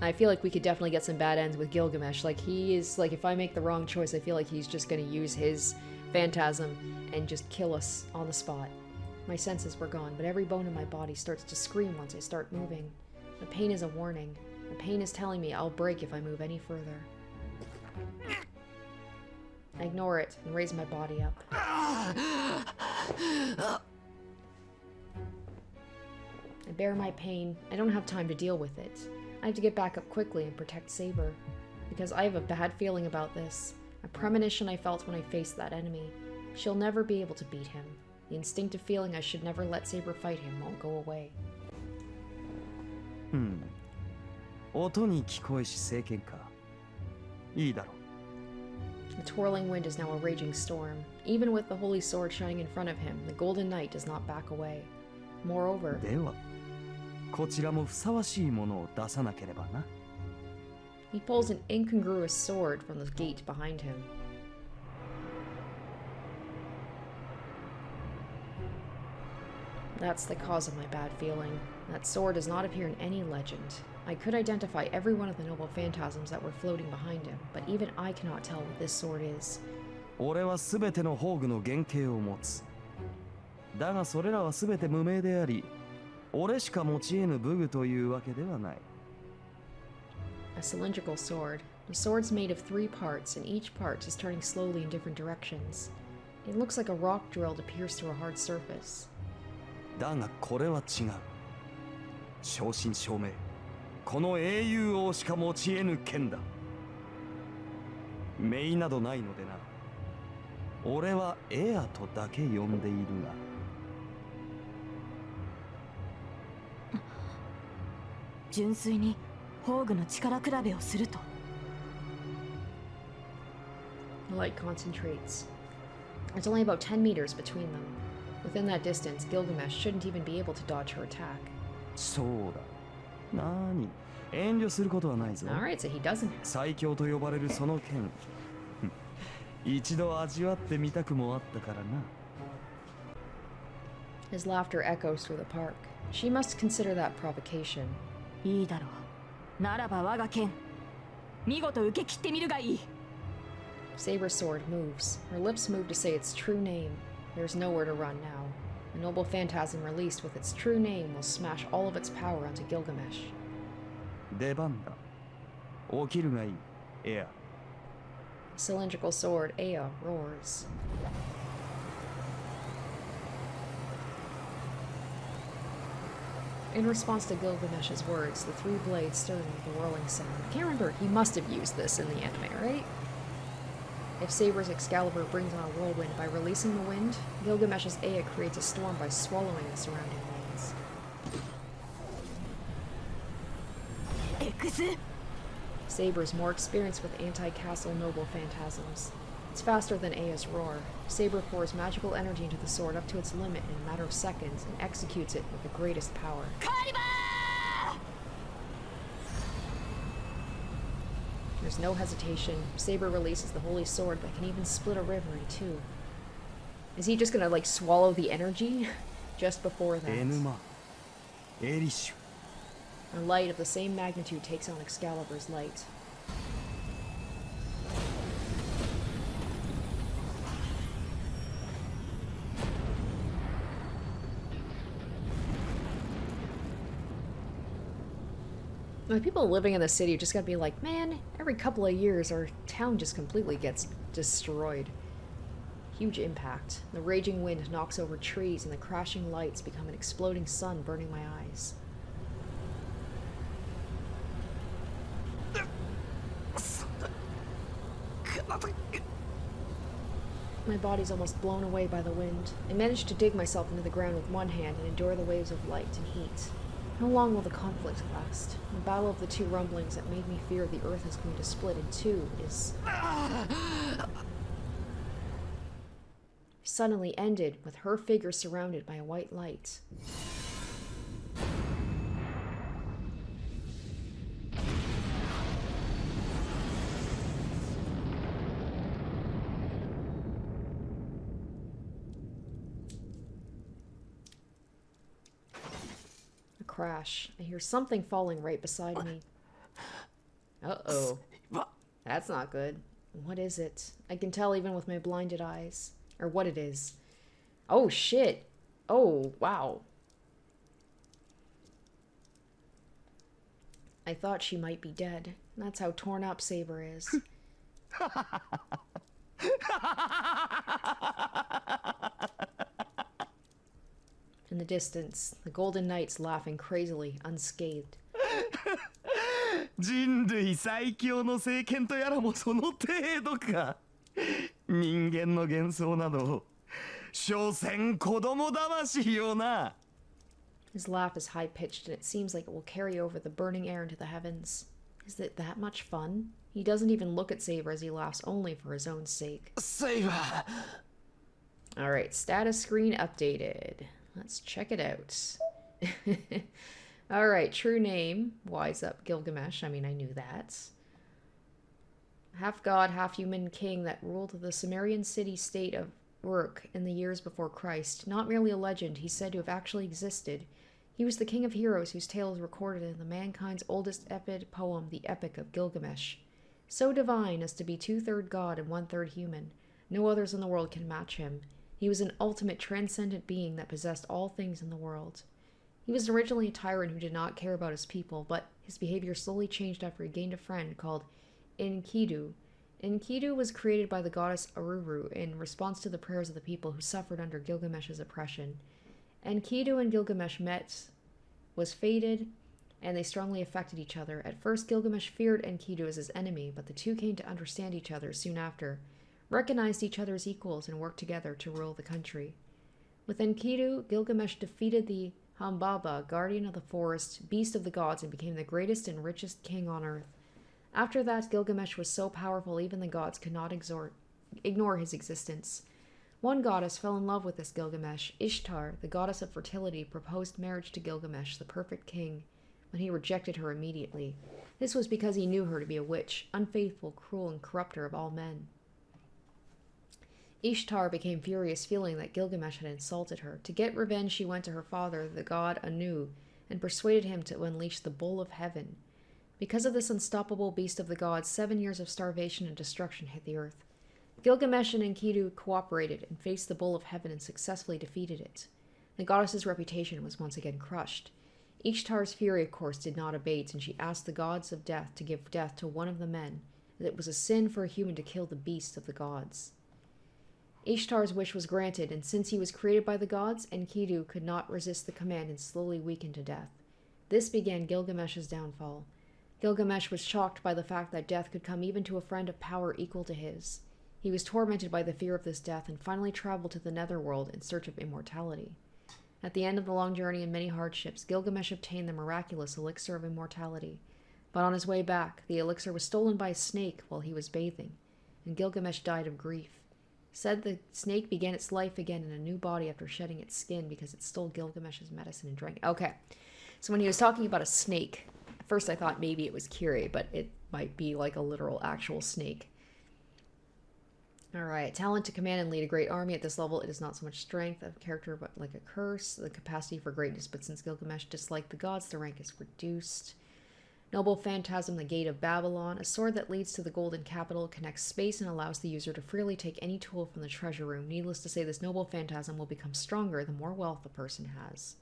Speaker 1: I feel like we could definitely get some bad ends with Gilgamesh. Like, he is, like, if I make the wrong choice, I feel like he's just gonna use his phantasm and just kill us on the spot. My senses were gone, but every bone in my body starts to scream once I start moving. The pain is a warning. The pain is telling me I'll break if I move any further. I ignore it and raise my body up. I bear my pain. I don't have time to deal with it. I have to get back up quickly and protect Saber. Because I have a bad feeling about this. A premonition I felt when I faced that enemy. She'll never be able to beat him. The instinctive feeling I should never let Saber fight him won't go away.
Speaker 4: 音に聞こえし聖剣か。いいだろう。
Speaker 1: The twirling wind is now a raging storm. Even with the holy sword shining in front of him, the golden knight does not back away. Moreover,
Speaker 4: では、こちらもふさわしいものを出さなければな。
Speaker 1: he pulls an incongruous sword from the gate behind him. That's the cause of my bad feeling. That sword does not appear in any legend. I could identify every one of the noble phantasms that were floating behind him, but even I cannot tell what this sword is.
Speaker 4: 俺はすべての宝具の原型を持つ。だがそれらはすべて無名であり、俺しか持ち得ぬ武具というわけではない。
Speaker 1: A cylindrical sword. The sword's made of 3 parts, and each part is turning slowly in different directions. It looks like a rock drill to pierce through a hard surface.
Speaker 4: だがこれは違う。正真正銘、この英雄王しか持ち得ぬ剣だ。名などないのでな。俺はエアとだけ呼んでいるが。
Speaker 5: 純粋に宝具の力比べをすると。
Speaker 1: The light concentrates. There's only about 10 meters between them. Within that distance, Gilgamesh shouldn't even be able to dodge her attack.
Speaker 4: そうだ。なーに、遠慮することはないぞ。
Speaker 1: Alright, so he doesn't.
Speaker 4: 最強と呼ばれるその剣。一度味わってみたくもあったからな。
Speaker 1: His laughter echoes through the park. She must consider that provocation.
Speaker 5: いいだろう。ならば我が剣、見事受け切ってみるがいい。
Speaker 1: Saber's sword moves. Her lips move to say its true name. There's nowhere to run now. A noble phantasm released with its true name will smash all of its power onto Gilgamesh.
Speaker 4: 出番だ。起きるがいい、エア。
Speaker 1: Cylindrical sword, Ea, roars. In response to Gilgamesh's words, the 3 blades stirred with a whirling sound. I can't remember, he must have used this in the anime, right? If Saber's Excalibur brings on a whirlwind by releasing the wind, Gilgamesh's Ea creates a storm by swallowing the surrounding winds. Saber is more experienced with anti-castle noble phantasms. It's faster than Ea's roar. Saber pours magical energy into the sword up to its limit in a matter of seconds and executes it with the greatest power. There's no hesitation. Saber releases the holy sword that can even split a river in 2. Is he just gonna, like, swallow the energy? Just before that,
Speaker 4: エヌマ、エリシュ。
Speaker 1: a light of the same magnitude takes on Excalibur's light. Like, people living in the city just gotta be like, man, every couple of years our town just completely gets destroyed. Huge impact. The raging wind knocks over trees and the crashing lights become an exploding sun burning my eyes. My body's almost blown away by the wind. I managed to dig myself into the ground with one hand and endure the waves of light and heat. How long will the conflict last? The battle of the 2 rumblings that made me fear the earth is going to split in 2 is suddenly ended with her figure surrounded by a white light. crash. I hear something falling right beside me. Uh-oh. That's not good. What is it? I can tell even with my blinded eyes. Or what it is. Oh, shit. Oh, wow. I thought she might be dead. That's how torn up Saber is. In the distance, the Golden Knight's laughing crazily, unscathed.
Speaker 4: 人類最強の聖剣とやらもその程度か。人間の幻想など所詮子供魂よな。
Speaker 1: His laugh is high-pitched, and it seems like it will carry over the burning air into the heavens. Is it that much fun? He doesn't even look at Saber as he laughs only for his own sake.
Speaker 3: Saber!
Speaker 1: Alright, status screen updated. Let's check it out. Alright, true name, Wise Up Gilgamesh. I mean, I knew that. Half-god, half-human king that ruled the Sumerian city-state of Uruk in the years before Christ. Not merely a legend, he's said to have actually existed. He was the king of heroes whose tale is recorded in the mankind's oldest epic poem, the Epic of Gilgamesh. So divine as to be 2/3 god and 1/3 human. No others in the world can match him. He was an ultimate transcendent being that possessed all things in the world. He was originally a tyrant who did not care about his people, but his behavior slowly changed after he gained a friend called Enkidu. Enkidu was created by the goddess Aruru in response to the prayers of the people who suffered under Gilgamesh's oppression. Enkidu and Gilgamesh met, was fated, and they strongly affected each other. At first, Gilgamesh feared Enkidu as his enemy, but the two came to understand each other soon after, recognized each other as equals, and worked together to rule the country. With Enkidu, Gilgamesh defeated the Hambaba, guardian of the forest, beast of the gods, and became the greatest and richest king on earth. After that, Gilgamesh was so powerful even the gods could not ignore his existence. One goddess fell in love with this Gilgamesh. Ishtar, the goddess of fertility, proposed marriage to Gilgamesh, the perfect king, but he rejected her immediately. This was because he knew her to be a witch, unfaithful, cruel, and corrupter of all men. Ishtar became furious, feeling that Gilgamesh had insulted her. To get revenge, she went to her father, the god Anu, and persuaded him to unleash the Bull of Heaven. Because of this unstoppable beast of the gods, 7 years of starvation and destruction hit the earth. Gilgamesh and Enkidu cooperated and faced the Bull of Heaven and successfully defeated it. The goddess's reputation was once again crushed. Ishtar's fury, of course, did not abate, and she asked the gods of death to give death to one of the men, as it was a sin for a human to kill the beast of the gods. Ishtar's wish was granted, and since he was created by the gods, Enkidu could not resist the command and slowly weakened to death. This began Gilgamesh's downfall. Gilgamesh was shocked by the fact that death could come even to a friend of power equal to his. He was tormented by the fear of this death and finally traveled to the netherworld in search of immortality. At the end of the long journey and many hardships, Gilgamesh obtained the miraculous elixir of immortality. But on his way back, the elixir was stolen by a snake while he was bathing, and Gilgamesh died of grief. Said the snake began its life again in a new body after shedding its skin because it stole Gilgamesh's medicine and drank. Okay, so when he was talking about a snake, at first I thought maybe it was Kyrie, but it might be like a literal actual snake. Alright, talent to command and lead a great army. At this level, it is not so much strength of character, but like a curse, the capacity for greatness. But since Gilgamesh disliked the gods, the rank is reduced. Noble Phantasm, the Gate of Babylon. A sword that leads to the Golden Capital, connects space, and allows the user to freely take any tool from the treasure room. Needless to say, this Noble Phantasm will become stronger the more wealth a person has.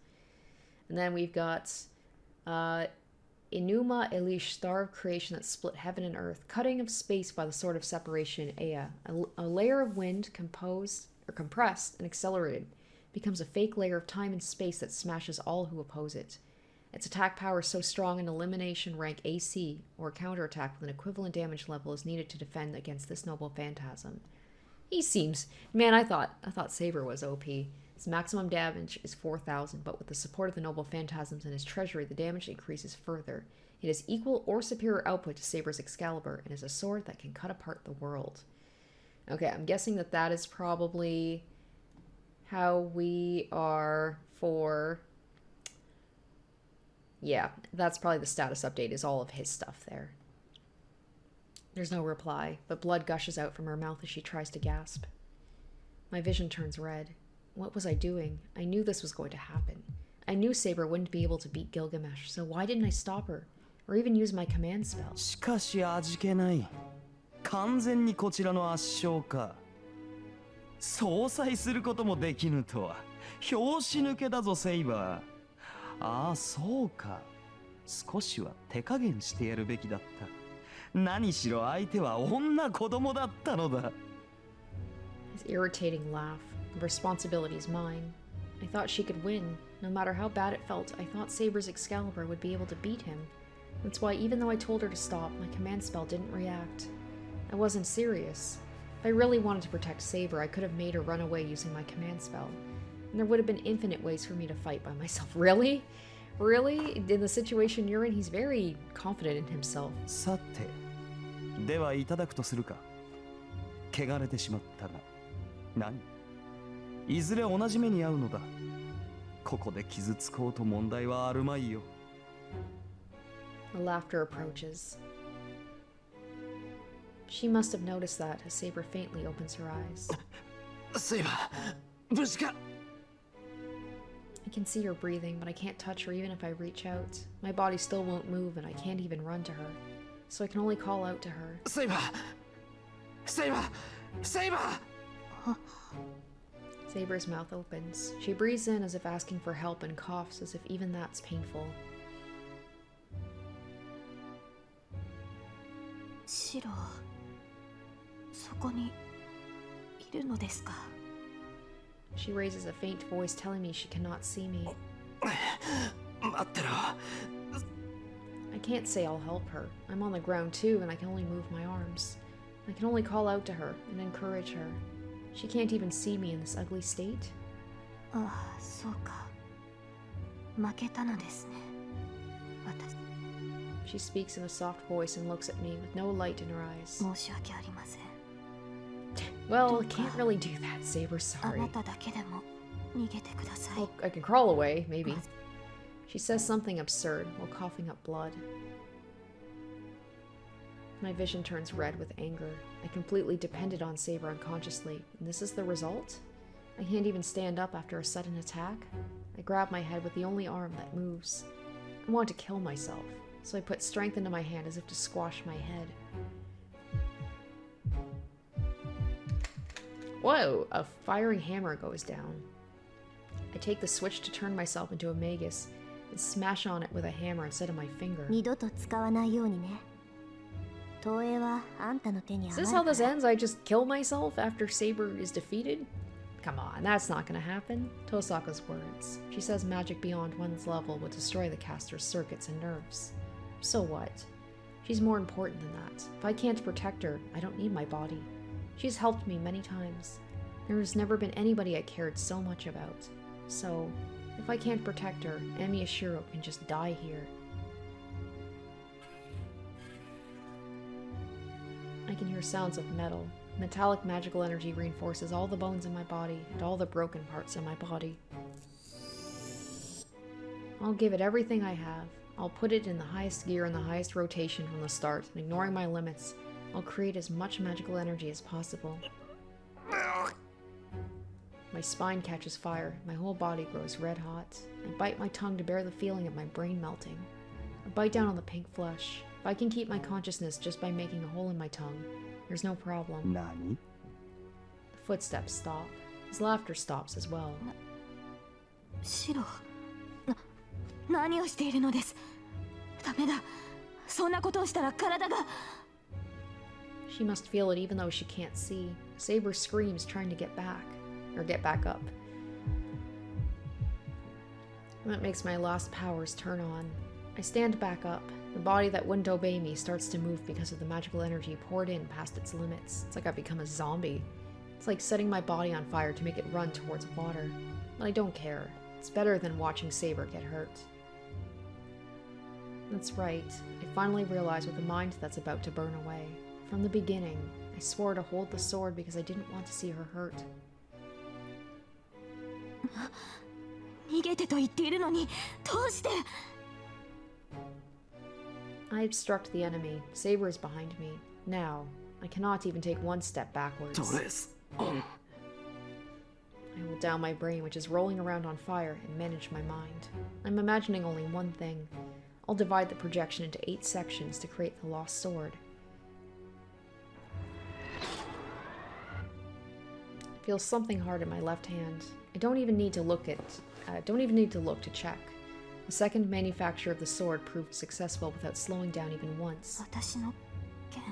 Speaker 1: And then we've got Enuma Elish, star of creation that split heaven and earth, cutting of space by the sword of separation, Ea. A layer of wind compressed and accelerated becomes a fake layer of time and space that smashes all who oppose it. Its attack power is so strong an elimination rank AC or counterattack with an equivalent damage level is needed to defend against this noble phantasm. He seems, man, I thought Saber was OP. His maximum damage is 4,000, but with the support of the noble phantasms in his treasury, the damage increases further. It has equal or superior output to Saber's Excalibur and is a sword that can cut apart the world. Okay, I'm guessing that is probably how we are for... Yeah, that's probably the status update, is all of his stuff there. There's no reply, but blood gushes out from her mouth as she tries to gasp. My vision turns red. What was I doing? I knew this was going to happen. I knew Saber wouldn't be able to beat Gilgamesh, so why didn't I stop her? Or even use my command spell?
Speaker 4: しかし味気ない。完全にこちらの圧勝か。相殺することもできぬとは拍子抜けだぞセイバー。ああそうか。少しは手加減してやるべきだった。何しろ相手は女子供だったのだ。
Speaker 1: His irritating laugh. The responsibility is mine. I thought she could win. No matter how bad it felt, I thought Saber's Excalibur would be able to beat him. That's why even though I told her to stop, my command spell didn't react. I wasn't serious. If I really wanted to protect Saber, I could have made her run away using my command spell. And there would have been infinite ways for me to fight by myself. Really? Really? In the situation you're in, he's very confident in himself.
Speaker 4: さて、ではいただくとするか。汚れてしまったが、何？いずれ同じ目に遭うのだ。ここで傷つこうと問題はあるまいよ。
Speaker 1: The laughter approaches. She must have noticed that as Saber faintly opens her eyes.
Speaker 3: Saber, 無事か?
Speaker 1: I can see her breathing, but I can't touch her even if I reach out. My body still won't move and I can't even run to her. So I can only call out to her.
Speaker 3: Saber! Saber! Saber!
Speaker 1: Saber's mouth opens. She breathes in as if asking for help and coughs as if even that's painful.
Speaker 5: シロ、そこにいるのですか?
Speaker 1: She raises a faint voice telling me she cannot see me.
Speaker 3: 待ってろ。
Speaker 1: I can't say I'll help her. I'm on the ground too and I can only move my arms. I can only call out to her and encourage her. She can't even see me in this ugly state.
Speaker 5: ああ、そうか。負けたのですね。私。
Speaker 1: She speaks in a soft voice and looks at me with no light in her eyes.
Speaker 5: 申し訳ありません。
Speaker 1: Well, I can't really do that, Saber.
Speaker 5: あ
Speaker 1: Sorry.
Speaker 5: なただけでも逃げてください。
Speaker 1: Well, I can crawl away, maybe. She says something absurd while coughing up blood. My vision turns red with anger. I completely depended on Saber unconsciously, and this is the result? I can't even stand up after a sudden attack. I grab my head with the only arm that moves. I want to kill myself, so I put strength into my hand as if to squash my head. Whoa! A fiery hammer goes down. I take the switch to turn myself into a magus and smash on it with a hammer instead of my finger.
Speaker 2: 二度と使わないようにね。投影はあんたの手に
Speaker 1: Is
Speaker 2: 余
Speaker 1: this
Speaker 2: る
Speaker 1: how
Speaker 2: から。
Speaker 1: this ends? I just kill myself after Saber is defeated? Come on, that's not gonna happen. Tosaka's words. She says magic beyond one's level would destroy the caster's circuits and nerves. So what? She's more important than that. If I can't protect her, I don't need my body. She's helped me many times. There has never been anybody I cared so much about. So, if I can't protect her, Emi Shirou can just die here. I can hear sounds of metal. Metallic magical energy reinforces all the bones in my body and all the broken parts in my body. I'll give it everything I have. I'll put it in the highest gear and the highest rotation from the start, and ignoring my limits, I'll create as much magical energy as possible. My spine catches fire, my whole body grows red hot. I bite my tongue to bear the feeling of my brain melting. I bite down on the pink flesh. If I can keep my consciousness just by making a hole in my tongue, there's no problem.
Speaker 4: 何?
Speaker 1: The footsteps stop. His laughter stops as well.
Speaker 5: シロ、何をしているのです。ダメだ。そんなことをしたら体が。
Speaker 1: She must feel it even though she can't see. Saber screams, trying to get back. Or get back up. That makes my lost powers turn on. I stand back up. The body that wouldn't obey me starts to move because of the magical energy poured in past its limits. It's like I've become a zombie. It's like setting my body on fire to make it run towards water. But I don't care. It's better than watching Saber get hurt. That's right. I finally realize with a mind that's about to burn away. From the beginning, I swore to hold the sword because I didn't want to see her hurt.
Speaker 5: 逃げてと言っているのに、どうして。
Speaker 1: I obstruct the enemy. Saber is behind me. Now, I cannot even take one step backwards.
Speaker 3: ドレス。
Speaker 1: I will down my brain, which is rolling around on fire, and manage my mind. I'm imagining only one thing. I'll divide the projection into 8 sections to create the lost sword. I feel something hard in my left hand. I don't even need to look to check. The second manufacture of the sword proved successful without slowing down even once.
Speaker 5: 私の剣。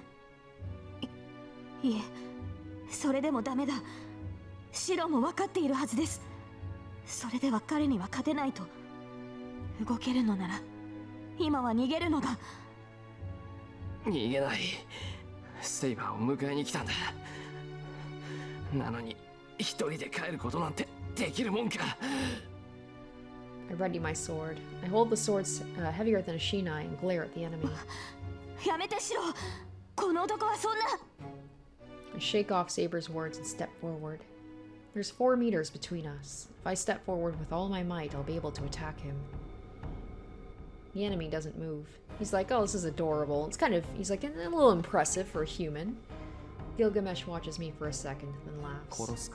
Speaker 5: いえ、それでもダメだ。シロも分かっているはずです。それでは彼には勝てないと。動けるのなら、今は逃げるのが。
Speaker 3: 逃げない。セイバーを迎えに来たんだ。なのに一人で帰ることなんてできるもんか。
Speaker 1: I ready my sword. I hold the sword heavier than a shinai and glare at the enemy.
Speaker 5: やめてシロ。この男はそんな。
Speaker 1: I shake off Saber's words and step forward. There's 4 meters between us. If I step forward with all my might, I'll be able to attack him. The enemy doesn't move. He's like, oh, this is adorable. He's like a little impressive for a human. Gilgamesh watches me for a second, then laughs.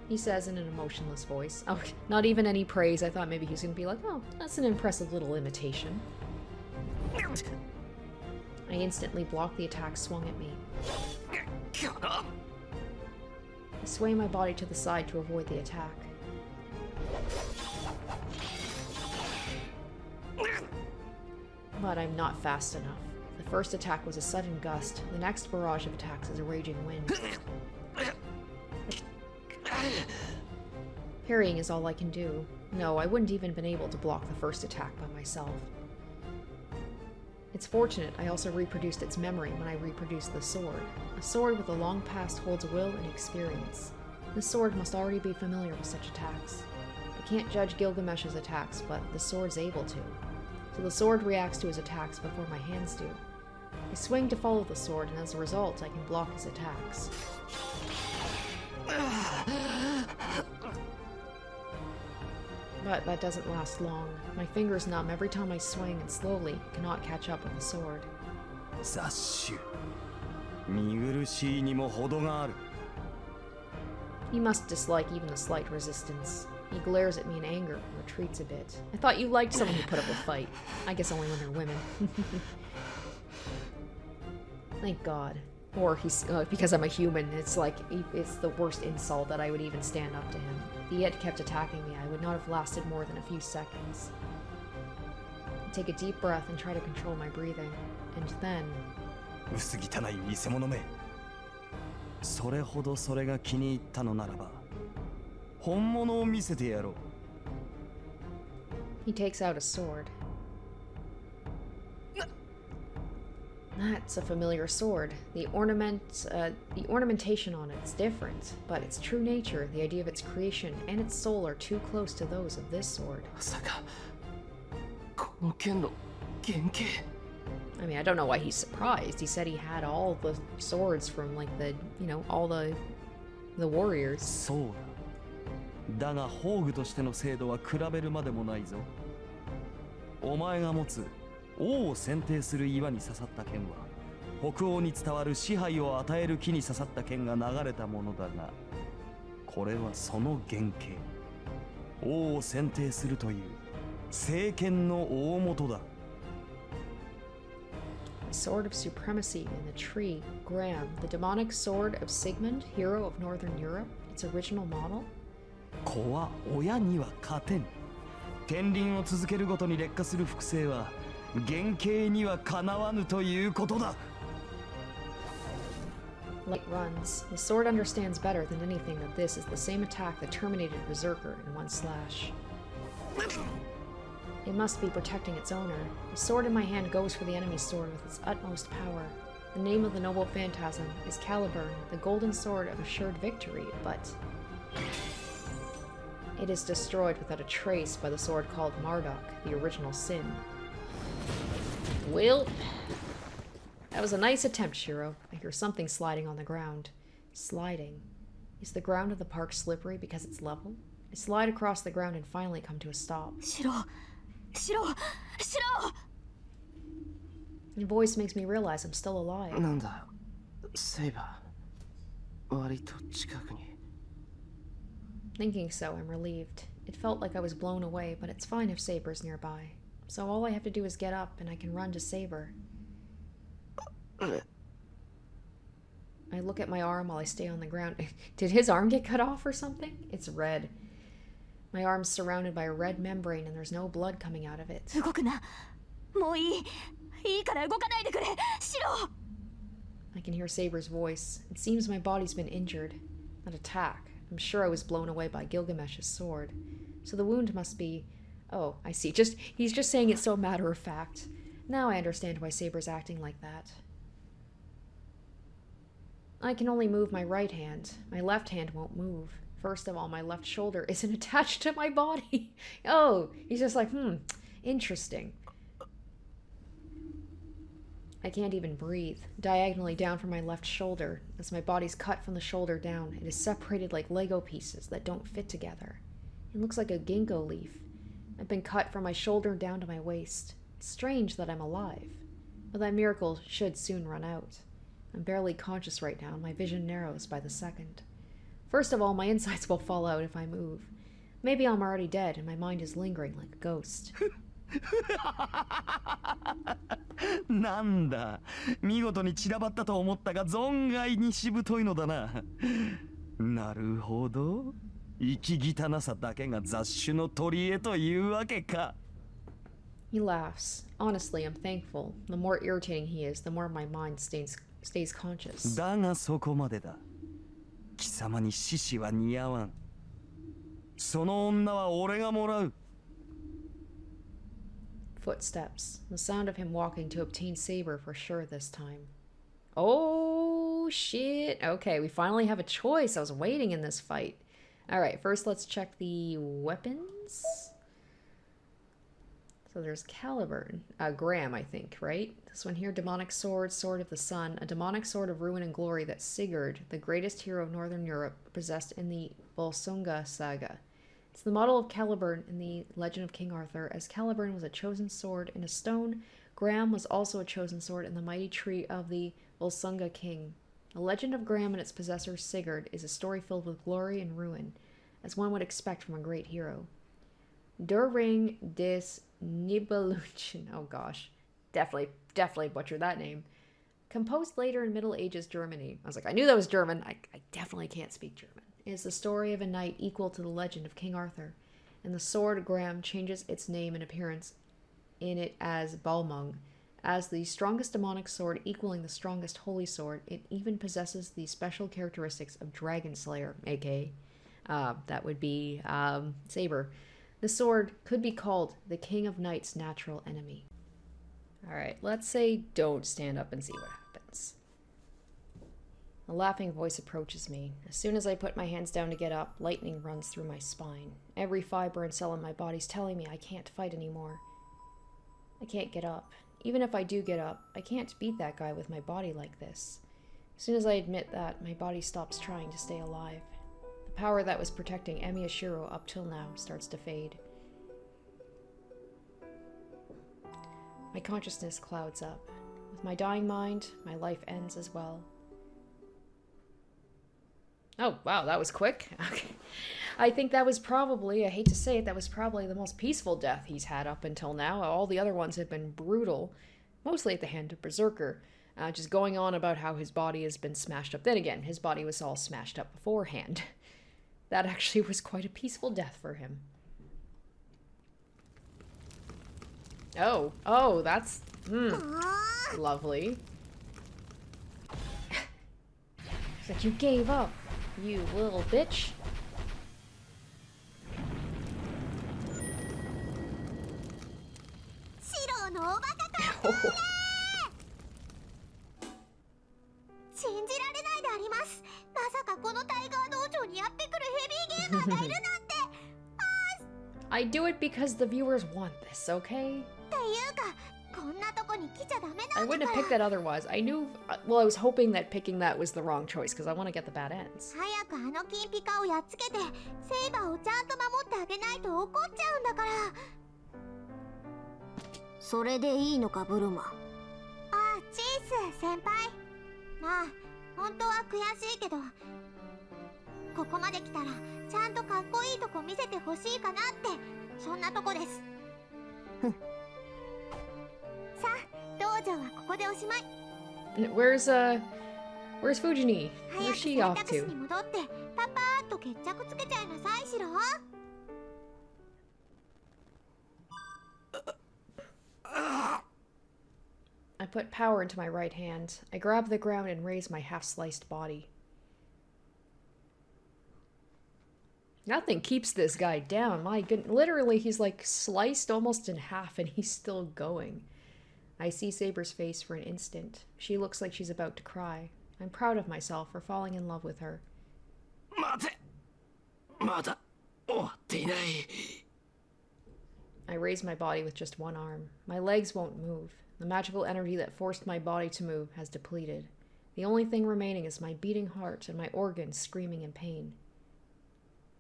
Speaker 1: He says in an emotionless voice. Oh, not even any praise. I thought maybe he was going to be like, oh, that's an impressive little imitation. I instantly block the attack swung at me. I sway my body to the side to avoid the attack. But I'm not fast enough. The first attack was a sudden gust. The next barrage of attacks is a raging wind. Parrying is all I can do. No, I wouldn't even been able to block the first attack by myself. It's fortunate I also reproduced its memory when I reproduced the sword. A sword with a long past holds will and experience. The sword must already be familiar with such attacks. I can't judge Gilgamesh's attacks, but the sword's able to. So the sword reacts to his attacks before my hands do. I swing to follow the sword, and as a result, I can block his attacks. But that doesn't last long. My fingers numb every time I swing and slowly cannot catch up with the sword.
Speaker 4: 雑種。見苦しいにも程がある。
Speaker 1: He must dislike even the slight resistance. He glares at me in anger and retreats a bit. I thought you liked someone who put up a fight. I guess only when they're women. Thank God. Or he's because I'm a human, it's like it's the worst insult that I would even stand up to him. If he had kept attacking me, I would not have lasted more than a few seconds. I take a deep breath and try to control my breathing, and then
Speaker 4: 薄汚い偽物め。それほどそれが気に入ったのならば、本物を見せてやろう。
Speaker 1: he takes out a sword. That's a familiar sword. The ornamentation on it is different, but its true nature, the idea of its creation, and its soul are too close to those of this sword.
Speaker 3: まさかこの剣の原型。
Speaker 1: I mean, I don't know why he's surprised. He said he had all the swords from like all the warriors.
Speaker 4: そうだ。だが宝具としての精度は比べるまでもないぞ。お前が持つ王を選定する岩に刺さった剣は北欧に伝わる支配を与える木に刺さった剣が流れたものだが、これはその原型。王を選定するという聖剣の大元だ。
Speaker 1: The sword of supremacy in the tree, Graham, the demonic sword of Sigmund, hero of Northern Europe, its original model?
Speaker 4: 子は親には勝てん。剣輪を続けるごとに劣化する複製は原型にはかなわぬということだ。
Speaker 1: Light runs. The sword understands better than anything that this is the same attack that terminated Berserker in one slash. It must be protecting its owner. The sword in my hand goes for the enemy's sword with its utmost power. The name of the noble phantasm is Excalibur, the golden sword of assured victory, but it is destroyed without a trace by the sword called Marduk, the original sin. Well, that was a nice attempt, Shirou. I hear something sliding on the ground. Sliding. Is the ground of the park slippery because it's level? I slide across the ground and finally come to a stop.
Speaker 5: シロ
Speaker 1: Your voice makes me realize I'm still alive.
Speaker 3: なんだセイバー割と近くに。
Speaker 1: Thinking so, I'm relieved. It felt like I was blown away, but it's fine if Saber's nearby. So all I have to do is get up and I can run to Saber. I look at my arm while I stay on the ground. Did his arm get cut off or something? It's red. My arm's surrounded by a red membrane and there's no blood coming out of it.
Speaker 5: 動くな。もういい。いいから動かないでくれ。シロ。
Speaker 1: I can hear Saber's voice. It seems my body's been injured. An attack. I'm sure I was blown away by Gilgamesh's sword. So the wound must be... Oh, I see. He's just saying it so matter of fact. Now I understand why Saber's acting like that. I can only move my right hand. My left hand won't move. First of all, my left shoulder isn't attached to my body. Oh, he's just like, interesting. I can't even breathe. Diagonally down from my left shoulder, as my body's cut from the shoulder down, it is separated like Lego pieces that don't fit together. It looks like a ginkgo leaf. I've been cut from my shoulder down to my waist. It's strange that I'm alive. But that miracle should soon run out. I'm barely conscious right now, and my vision narrows by the second. First of all, my insides will fall out if I move. Maybe I'm already dead, and my mind is lingering like a ghost.
Speaker 4: なんだ、見事に散らばったと思ったが存外にしぶといのだな。なるほど、生き汚さだけが雑種の取り柄というわけか。
Speaker 1: He laughs. Honestly, I'm thankful. The more irritating he is, the more my mind stays conscious.
Speaker 4: だがそこまでだ。貴様に獅子は似合わん。その女は俺がもらう。
Speaker 1: Footsteps. The sound of him walking to obtain Saber for sure this time. Oh, shit. Okay, we finally have a choice. I was waiting in this fight. Alright, first let's check the weapons. So there's Excalibur. Graham, I think, right? This one here, Demonic Sword, Sword of the Sun. A demonic sword of ruin and glory that Sigurd, the greatest hero of Northern Europe, possessed in the Volsunga saga. It's the model of Excalibur in the Legend of King Arthur. As Excalibur was a chosen sword in a stone, Graham was also a chosen sword in the mighty tree of the Volsunga king. The legend of Graham and its possessor Sigurd is a story filled with glory and ruin, as one would expect from a great hero. Der Ring des Nibelungen. Oh gosh. Definitely butchered that name. Composed later in Middle Ages Germany. I was like, I knew that was German. I definitely can't speak German. Is the story of a knight equal to the legend of King Arthur, and the sword Graham changes its name and appearance in it as Balmung. As the strongest demonic sword equaling the strongest holy sword, it even possesses the special characteristics of Dragon Slayer, aka that would be Saber. The sword could be called the King of Knights' natural enemy. Alright, let's say don't stand up and see what happens. A laughing voice approaches me. As soon as I put my hands down to get up, lightning runs through my spine. Every fiber and cell in my body's telling me I can't fight anymore. I can't get up. Even if I do get up, I can't beat that guy with my body like this. As soon as I admit that, my body stops trying to stay alive. The power that was protecting Emiya Shirou up till now starts to fade. My consciousness clouds up. With my dying mind, my life ends as well. Oh, wow, that was quick. Okay. I think that was probably, I hate to say it, that was probably the most peaceful death he's had up until now. All the other ones have been brutal, mostly at the hand of Berserker. Just going on about how his body has been smashed up. Then again, his body was all smashed up beforehand. That actually was quite a peaceful death for him. Oh, that's, lovely. It's like, you gave up, you little bitch. Oh.
Speaker 2: 信じられないであります。まさかこのタイガー道場にやってくるヘビーゲーマーがいるなんて。
Speaker 1: I do it because the viewers want this, okay?
Speaker 2: っていうか、こんなとこに来ちゃダメなんだから。
Speaker 1: I wouldn't have picked that otherwise. I knew, well, I was hoping that picking that was the wrong choice because I want to get the bad ends.
Speaker 2: 早くあの金ピカをやっつけて、セイバーをちゃんと守ってあげないと怒っちゃうんだから。それでいいのか、ブルマ。あ、チース先輩。まあ、本当は悔しいけど、ここまで来たらちゃんとかっこいいとこ見せてほしいかなって、そんなとこです。さあ、道場はここでおしまい。
Speaker 1: Where's Fujini?
Speaker 2: 早
Speaker 1: Where's
Speaker 2: く
Speaker 1: she
Speaker 2: 選
Speaker 1: off
Speaker 2: 択肢
Speaker 1: to?
Speaker 2: に戻ってパパーっと決着つけちゃいなさい、シロ。
Speaker 1: I put power into my right hand. I grab the ground and raise my half-sliced body. Nothing keeps this guy down. My goodness. Literally, he's like sliced almost in half and he's still going. I see Saber's face for an instant. She looks like she's about to cry. I'm proud of myself for falling in love with her. I raise my body with just one arm. My legs won't move. The magical energy that forced my body to move has depleted. The only thing remaining is my beating heart and my organs screaming in pain.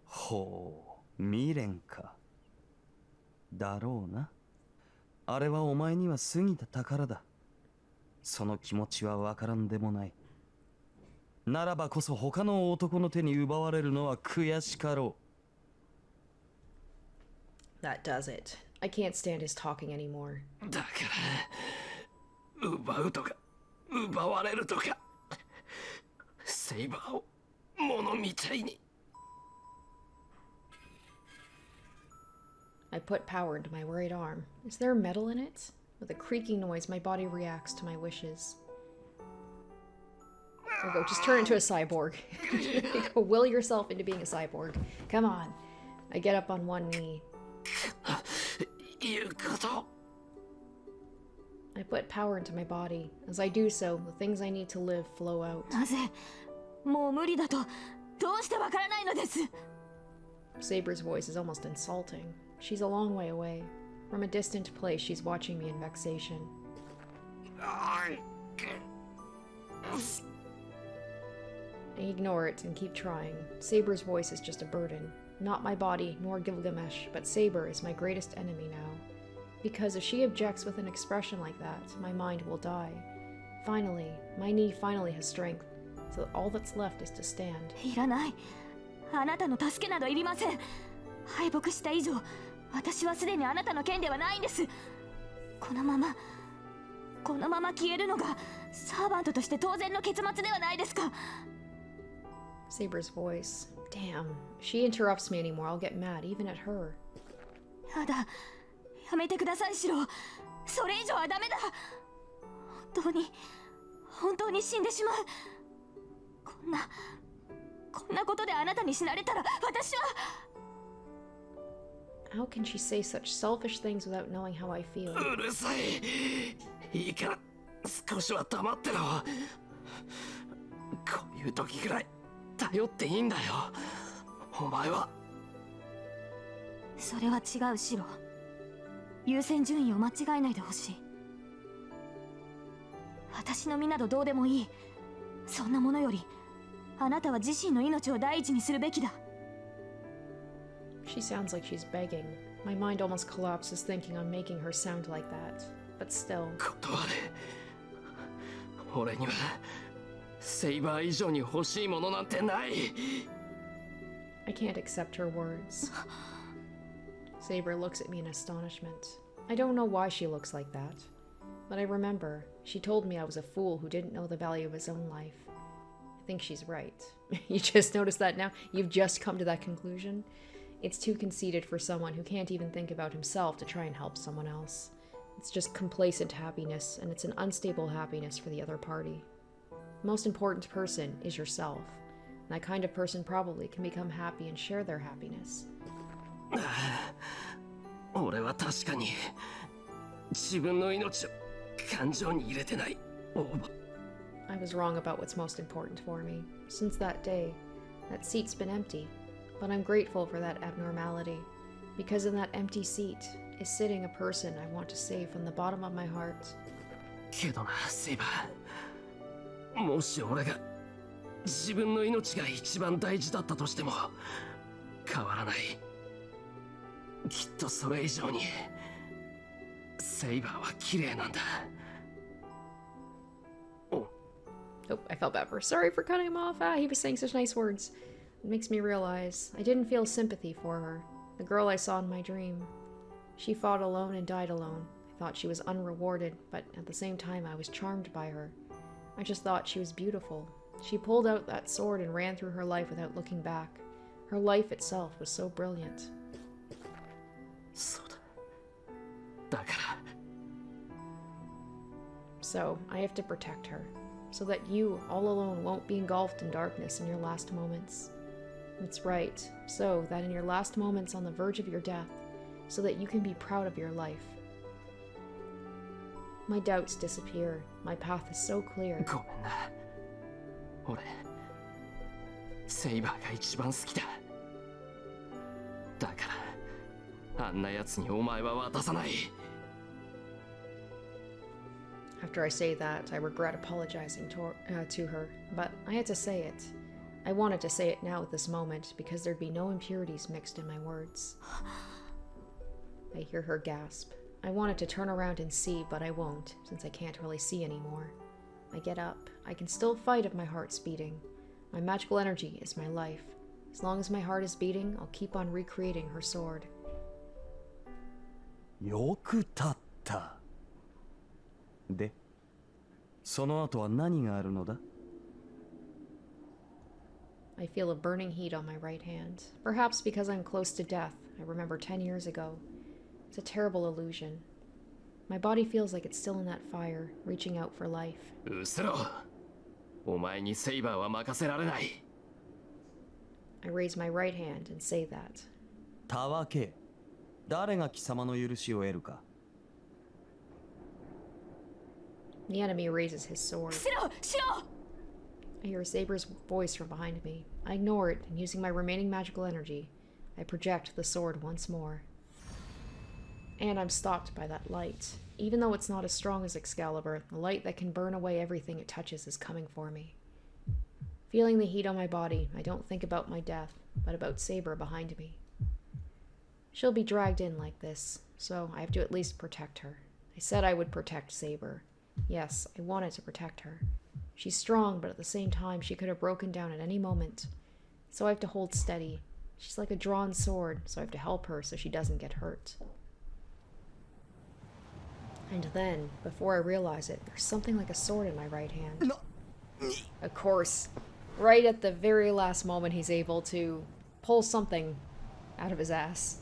Speaker 4: ほう、未練か。だろうな。あれはお前には過ぎた宝だ。その気持ちはわからんでもない。ならばこそ他の男の手に奪われるのは悔しかろ
Speaker 1: う。That does it. I can't stand his talking anymore.
Speaker 3: だから、奪うとか、奪われるとか、セイバーを物みたいに。
Speaker 1: I put power into my right arm. Is there metal in it? With a creaking noise, my body reacts to my wishes. There you go, just turn into a cyborg. Go will yourself into being a cyborg. Come on. I get up on one knee. I put power into my body. As I do so, the things I need to live flow out.
Speaker 5: なぜもう無理だとどうしてわからないのです。
Speaker 1: Saber's voice is almost insulting. She's a long way away. From a distant place, she's watching me in vexation. I ignore it and keep trying. Saber's voice is just a burden. Not my body, nor Gilgamesh, but Saber is my greatest enemy now. Because if she objects with an expression like that, my mind will die. Finally, my knee finally has strength, so all that's left is to stand.
Speaker 5: いらない。あなたの助けなどいりません。敗北した以上、私はすでにあなたの剣ではないんです。このまま消えるのがサーバントとして当然の結末ではないですか。
Speaker 1: Saber's voice. Damn. If she interrupts me anymore, I'll get mad, even at her.
Speaker 5: やだ。やめてください、シロ。それ以上はダメだ。本当に死んでしまう。こんなことであなたに死なれたら私は。
Speaker 1: How can she say such selfish things without knowing how I feel?
Speaker 3: うるさい。いいから少しは黙ってろ。こういう時くらい頼っていいんだよ。お前は。
Speaker 5: それは違う、シロ。優先順位を間違えないでほしい。私の身などどうでもいい。そんなものよりあなたは自身の命を第一にするべきだ。
Speaker 1: She sounds like she's begging. My mind almost collapses thinking I'm making her sound like that. But still.
Speaker 3: 断れ。俺にはセイバー以上に欲しいものなんてない。
Speaker 1: I can't accept her words. Saber looks at me in astonishment. I don't know why she looks like that. But I remember, she told me I was a fool who didn't know the value of his own life. I think she's right. You just noticed that now? You've just come to that conclusion? It's too conceited for someone who can't even think about himself to try and help someone else. It's just complacent happiness, and it's an unstable happiness for the other party. The most important person is yourself. And that kind of person probably can become happy and share their happiness.
Speaker 3: 俺は確かに自分の命を感情に入れてない。
Speaker 1: I was wrong about what's most important for me. Since that day, that seat's been empty. But I'm grateful for that abnormality, because in that empty seat is sitting a person I want to save from the bottom of my heart.
Speaker 3: けどな、セイバー。もし俺が自分の命が一番大事だったとしても変わらない。きっとそれ以上にセイバーは綺麗なんだ。
Speaker 1: Oh, I felt bad for. Sorry for cutting him off. He was saying such nice words. It makes me realize I didn't feel sympathy for her, the girl I saw in my dream. She fought alone and died alone. I thought she was unrewarded, but at the same time I was charmed by her. I just thought she was beautiful. She pulled out that sword and ran through her life without looking back. Her life itself was so brilliant.
Speaker 3: そうだ。だから。
Speaker 1: So, I have to protect her, so that you, all alone, won't be engulfed in darkness in your last moments. That's right, so that in your last moments on the verge of your death, so that you can be proud of your life. My doubts disappear. My path is so clear.
Speaker 3: ごめんな。俺、セイバーが一番好きだ。だから、あんな奴にお前は渡さない。
Speaker 1: After I say that, I regret apologizing to her, but I had to say it. I wanted to say it now at this moment, because there'd be no impurities mixed in my words. I hear her gasp. I wanted to turn around and see, but I won't, since I can't really see anymore. I get up. I can still fight if my heart's beating. My magical energy is my life. As long as my heart is beating, I'll keep on recreating her sword.
Speaker 4: よく立った。で、その後は何があるのだ?
Speaker 1: I feel a burning heat on my right hand. Perhaps because I'm close to death. I remember 10 years ago. It's a terrible illusion. My body feels like it's still in that fire, reaching out for life.
Speaker 3: うせろ。お前にセイバーは任せられない。
Speaker 1: I raise my right hand and say that.
Speaker 4: たわけ、誰が貴様の許しを得るか?
Speaker 1: The enemy raises his sword.
Speaker 5: Shirou! Shirou!
Speaker 1: I hear Saber's voice from behind me. I ignore it, and using my remaining magical energy, I project the sword once more. And I'm stopped by that light. Even though it's not as strong as Excalibur, the light that can burn away everything it touches is coming for me. Feeling the heat on my body, I don't think about my death, but about Saber behind me. She'll be dragged in like this, so I have to at least protect her. I said I would protect Saber. Yes, I wanted to protect her. She's strong, but at the same time, she could have broken down at any moment. So I have to hold steady. She's like a drawn sword, so I have to help her so she doesn't get hurt. And then, before I realize it, there's something like a sword in my right hand. Of course, right at the very last moment, he's able to pull something out of his ass.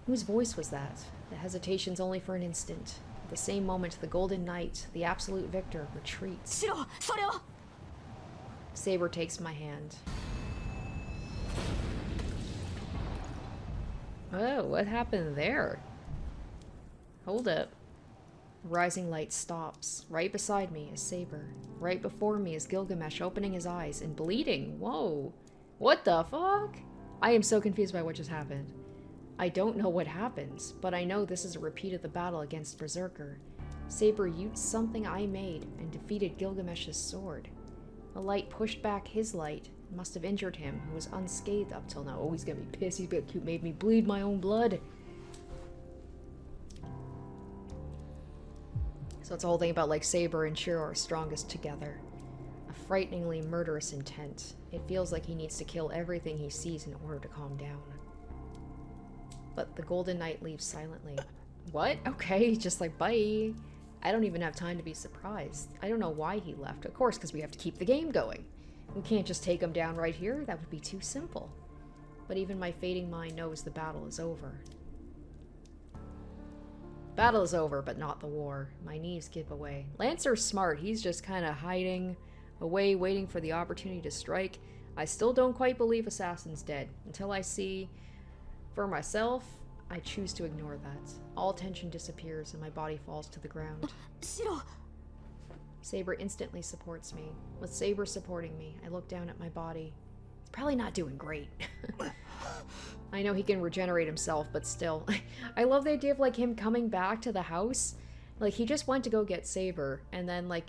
Speaker 1: Whose voice was that? The hesitation's only for an instant. At the same moment, the Golden Knight, the absolute victor, retreats.
Speaker 5: Shirou! それを!
Speaker 1: Saber takes my hand. Oh, what happened there? Hold up. The rising light stops. Right beside me is Saber. Right before me is Gilgamesh opening his eyes and bleeding. Whoa. What the fuck? I am so confused by what just happened. I don't know what happens, but I know this is a repeat of the battle against Berserker. Saber used something I made and defeated Gilgamesh's sword. The light pushed back his light and must have injured him, who was unscathed up till now. Oh, he's gonna be pissed. He's gonna made me bleed my own blood. So it's a whole thing about like Saber and Shirou are strongest together. A frighteningly murderous intent. It feels like he needs to kill everything he sees in order to calm down. But the Golden Knight leaves silently. What? Okay, just like, bye. I don't even have time to be surprised. I don't know why he left. Of course, because we have to keep the game going. We can't just take him down right here. That would be too simple. But even my fading mind knows the battle is over. Battle is over, but not the war. My knees give away. Lancer's smart. He's just kind of hiding away, waiting for the opportunity to strike. I still don't quite believe Assassin's dead. Until I see for myself, I choose to ignore that. All tension disappears and my body falls to the ground.
Speaker 5: Shirou!
Speaker 1: Saber instantly supports me. With Saber supporting me, I look down at my body. It's probably not doing great. I know he can regenerate himself, but still. I love the idea of like him coming back to the house. Like he just went to go get Saber, and then like,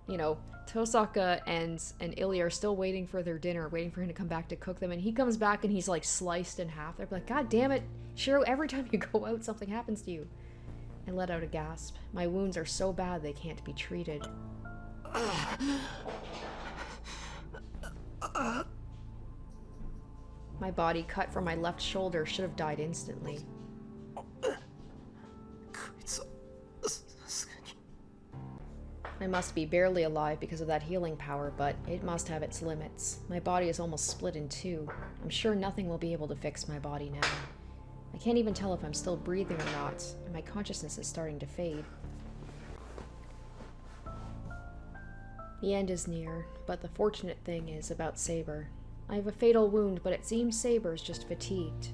Speaker 1: you know, Tosaka and Ilya are still waiting for their dinner, waiting for him to come back to cook them, and he comes back and he's like sliced in half. They're like, God damn it, Shirou, every time you go out something happens to you. I let out a gasp. My wounds are so bad they can't be treated. My body cut from my left shoulder should have died instantly.
Speaker 3: こいつはさすがに
Speaker 1: I must be barely alive because of that healing power, but it must have its limits. My body is almost split in two. I'm sure nothing will be able to fix my body now. I can't even tell if I'm still breathing or not, and my consciousness is starting to fade. The end is near, but the fortunate thing is about Saber. I have a fatal wound, but it seems Saber's just fatigued.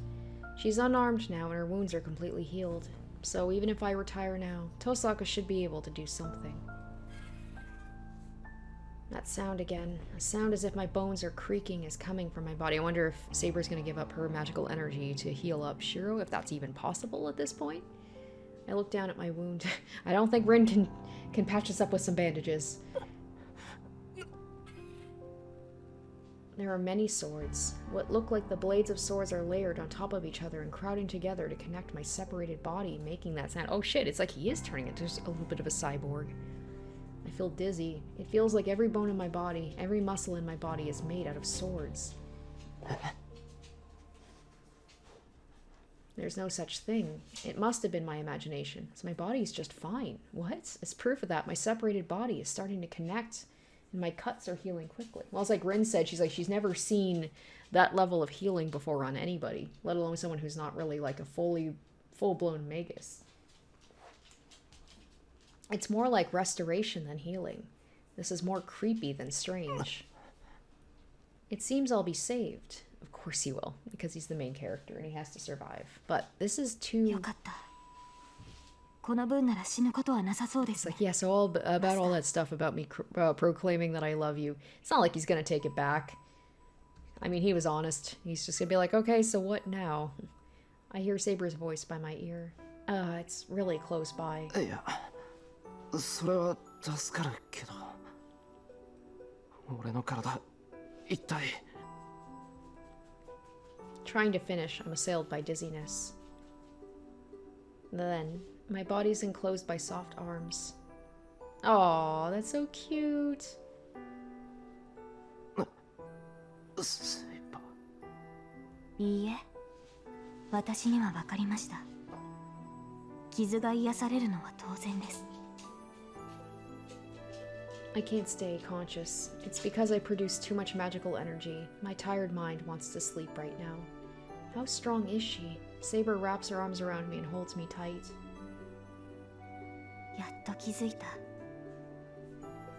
Speaker 1: She's unarmed now and her wounds are completely healed. So even if I retire now, Tosaka should be able to do something. That sound again. A sound as if my bones are creaking is coming from my body. I wonder if Saber's gonna give up her magical energy to heal up Shirou, if that's even possible at this point. I look down at my wound. I don't think Rin can patch us up with some bandages. There are many swords. What look like the blades of swords are layered on top of each other and crowding together to connect my separated body, making that sound. Oh shit, it's like he is turning into a little bit of a cyborg. I feel dizzy. It feels like every bone in my body, every muscle in my body is made out of swords. There's no such thing. It must have been my imagination, so my body's just fine. What? As proof of that, my separated body is starting to connect, and my cuts are healing quickly. Well, it's like Rin said, she's never seen that level of healing before on anybody, let alone someone who's not really like a full-blown magus. It's more like restoration than healing. This is more creepy than strange. It seems I'll be saved. Of course he will, because he's the main character and he has to survive. But this is too... It's like, yeah, so about all that stuff about me proclaiming that I love you. It's not like he's gonna take it back. I mean, he was honest. He's just gonna be like, okay, so what now? I hear Saber's voice by my ear. It's really close by.
Speaker 3: それは助かるけど俺の体一体
Speaker 1: Trying to finish, I'm assailed by dizziness. Then, my body's enclosed by soft arms. Aw, that's so cute.
Speaker 3: セイバー
Speaker 5: いいえ、私には分かりました。傷が癒されるのは当然です。
Speaker 1: I can't stay conscious. It's because I produce too much magical energy. My tired mind wants to sleep right now. How strong is she? Saber wraps her arms around me and holds me tight.
Speaker 5: やっと気づいた。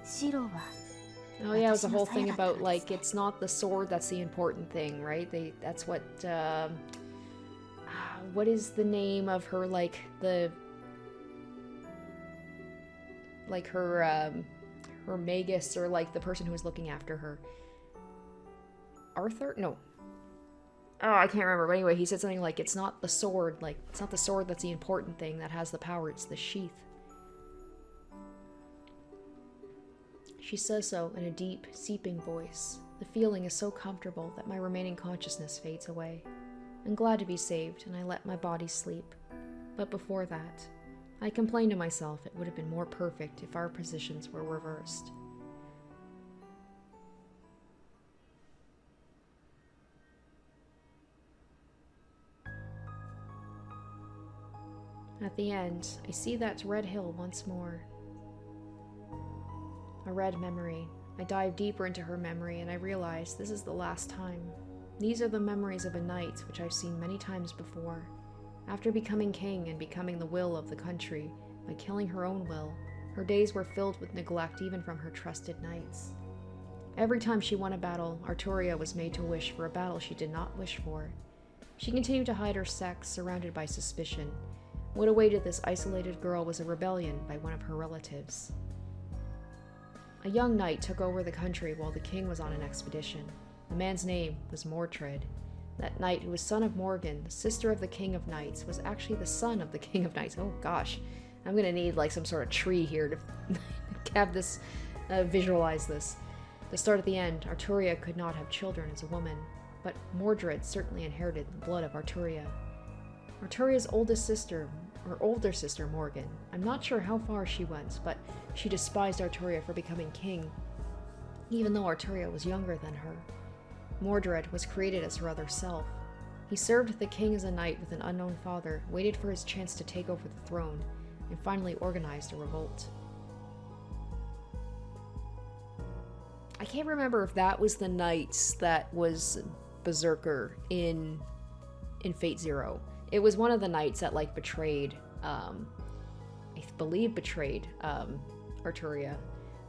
Speaker 5: シロは
Speaker 1: Oh yeah, it was a whole thing about like it's not the sword that's the important thing, right? That's what what is the name of her her magus, or like the person who was looking after her. Arthur? No. Oh, I can't remember. But anyway, he said something like, it's not the sword, like, it's not the sword that's the important thing that has the power, it's the sheath. She says so in a deep, seeping voice. The feeling is so comfortable that my remaining consciousness fades away. I'm glad to be saved, and I let my body sleep. But before that, I complained to myself it would have been more perfect if our positions were reversed. At the end, I see that red hill once more. A red memory. I dive deeper into her memory and I realize this is the last time. These are the memories of a night which I've seen many times before. After becoming king and becoming the will of the country, by killing her own will, her days were filled with neglect even from her trusted knights. Every time she won a battle, Arturia was made to wish for a battle she did not wish for. She continued to hide her sex, surrounded by suspicion. What awaited this isolated girl was a rebellion by one of her relatives. A young knight took over the country while the king was on an expedition. The man's name was Mordred. That knight, who was son of Morgan, the sister of the King of Knights, was actually the son of the King of Knights. Oh gosh, I'm gonna need like some sort of tree here to have this, visualize this. To start at the end, Arturia could not have children as a woman, but Mordred certainly inherited the blood of Arturia. Arturia's older sister, Morgan, I'm not sure how far she went, but she despised Arturia for becoming king, even though Arturia was younger than her. Mordred was created as her other self. He served the king as a knight with an unknown father, waited for his chance to take over the throne, and finally organized a revolt. I can't remember if that was the knight that was Berserker in Fate Zero. It was one of the knights that, like, betrayed, I believe betrayed, Arturia.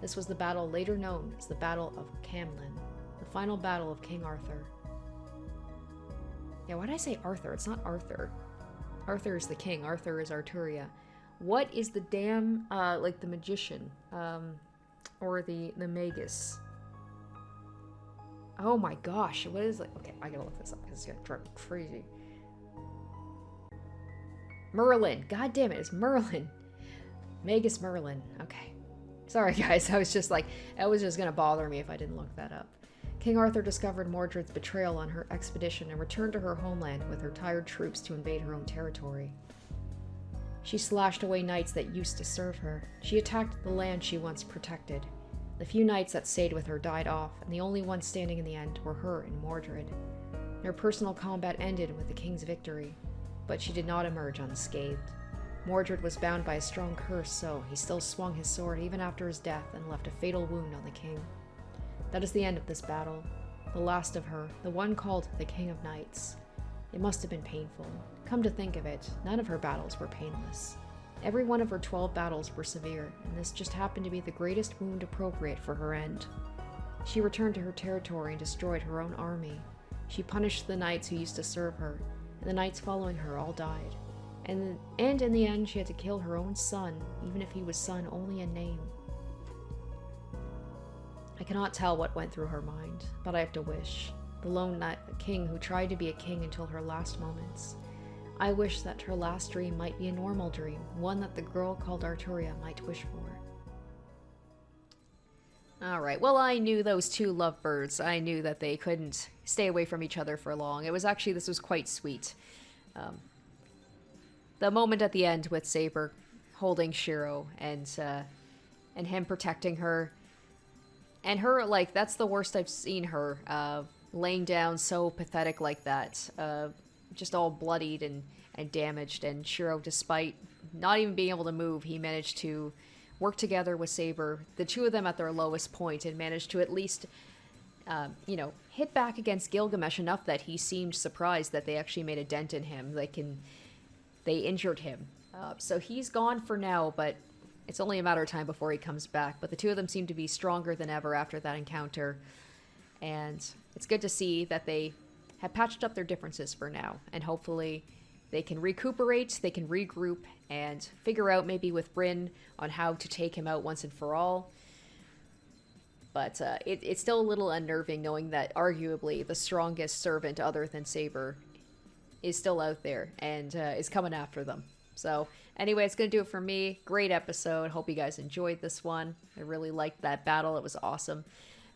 Speaker 1: This was the battle later known as the Battle of Camlan, the final battle of King Arthur. Yeah, why did I say Arthur? It's not Arthur. Arthur is the king. Arthur is Arturia. What is the damn, like the magician, or the magus? Oh my gosh, what is it? Okay, I gotta look this up because it's gonna drive me crazy. Merlin. God damn it, it's Merlin. Magus Merlin. Okay. Sorry guys, I was just like, it was just gonna bother me if I didn't look that up. King Arthur discovered Mordred's betrayal on her expedition and returned to her homeland with her tired troops to invade her own territory. She slashed away knights that used to serve her. She attacked the land she once protected. The few knights that stayed with her died off, and the only ones standing in the end were her and Mordred. Their personal combat ended with the king's victory, but she did not emerge unscathed. Mordred was bound by a strong curse, so he still swung his sword even after his death and left a fatal wound on the king. That is the end of this battle, the last of her, the one called the King of Knights. It must have been painful. Come to think of it, none of her battles were painless. Every one of her 12 battles were severe, and this just happened to be the greatest wound appropriate for her end. She returned to her territory and destroyed her own army. She punished the knights who used to serve her, and the knights following her all died. And in the end, she had to kill her own son, even if he was son only in name. I cannot tell what went through her mind, but I have to wish. The lone king who tried to be a king until her last moments. I wish that her last dream might be a normal dream, one that the girl called Arturia might wish for. Alright, well I knew those two lovebirds. I knew that they couldn't stay away from each other for long. This was quite sweet. The moment at the end with Saber holding Shirou and him protecting her. And her, like, that's the worst I've seen her, laying down so pathetic like that, just all bloodied and damaged, and Shirou, despite not even being able to move, he managed to work together with Saber, the two of them at their lowest point, and managed to at least, hit back against Gilgamesh enough that he seemed surprised that they actually made a dent in him. They injured him. So he's gone for now, but it's only a matter of time before he comes back. But the two of them seem to be stronger than ever after that encounter. And it's good to see that they have patched up their differences for now. And hopefully they can recuperate, they can regroup, and figure out maybe with Bryn on how to take him out once and for all. But it's still a little unnerving knowing that arguably the strongest servant other than Saber is still out there and is coming after them. So anyway, it's going to do it for me. Great episode. Hope you guys enjoyed this one. I really liked that battle. It was awesome.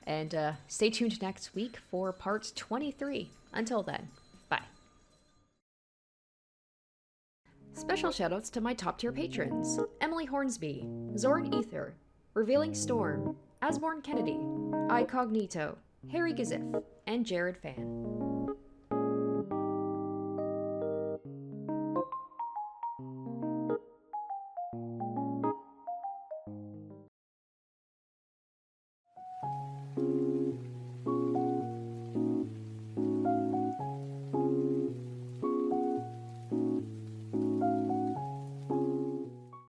Speaker 1: And stay tuned next week for part 23. Until then, bye. Special shoutouts to my top tier patrons: Emily Hornsby, Zorn Ether, Revealing Storm, Asborn Kennedy, Icognito, Harry Gazif, and Jared Fan.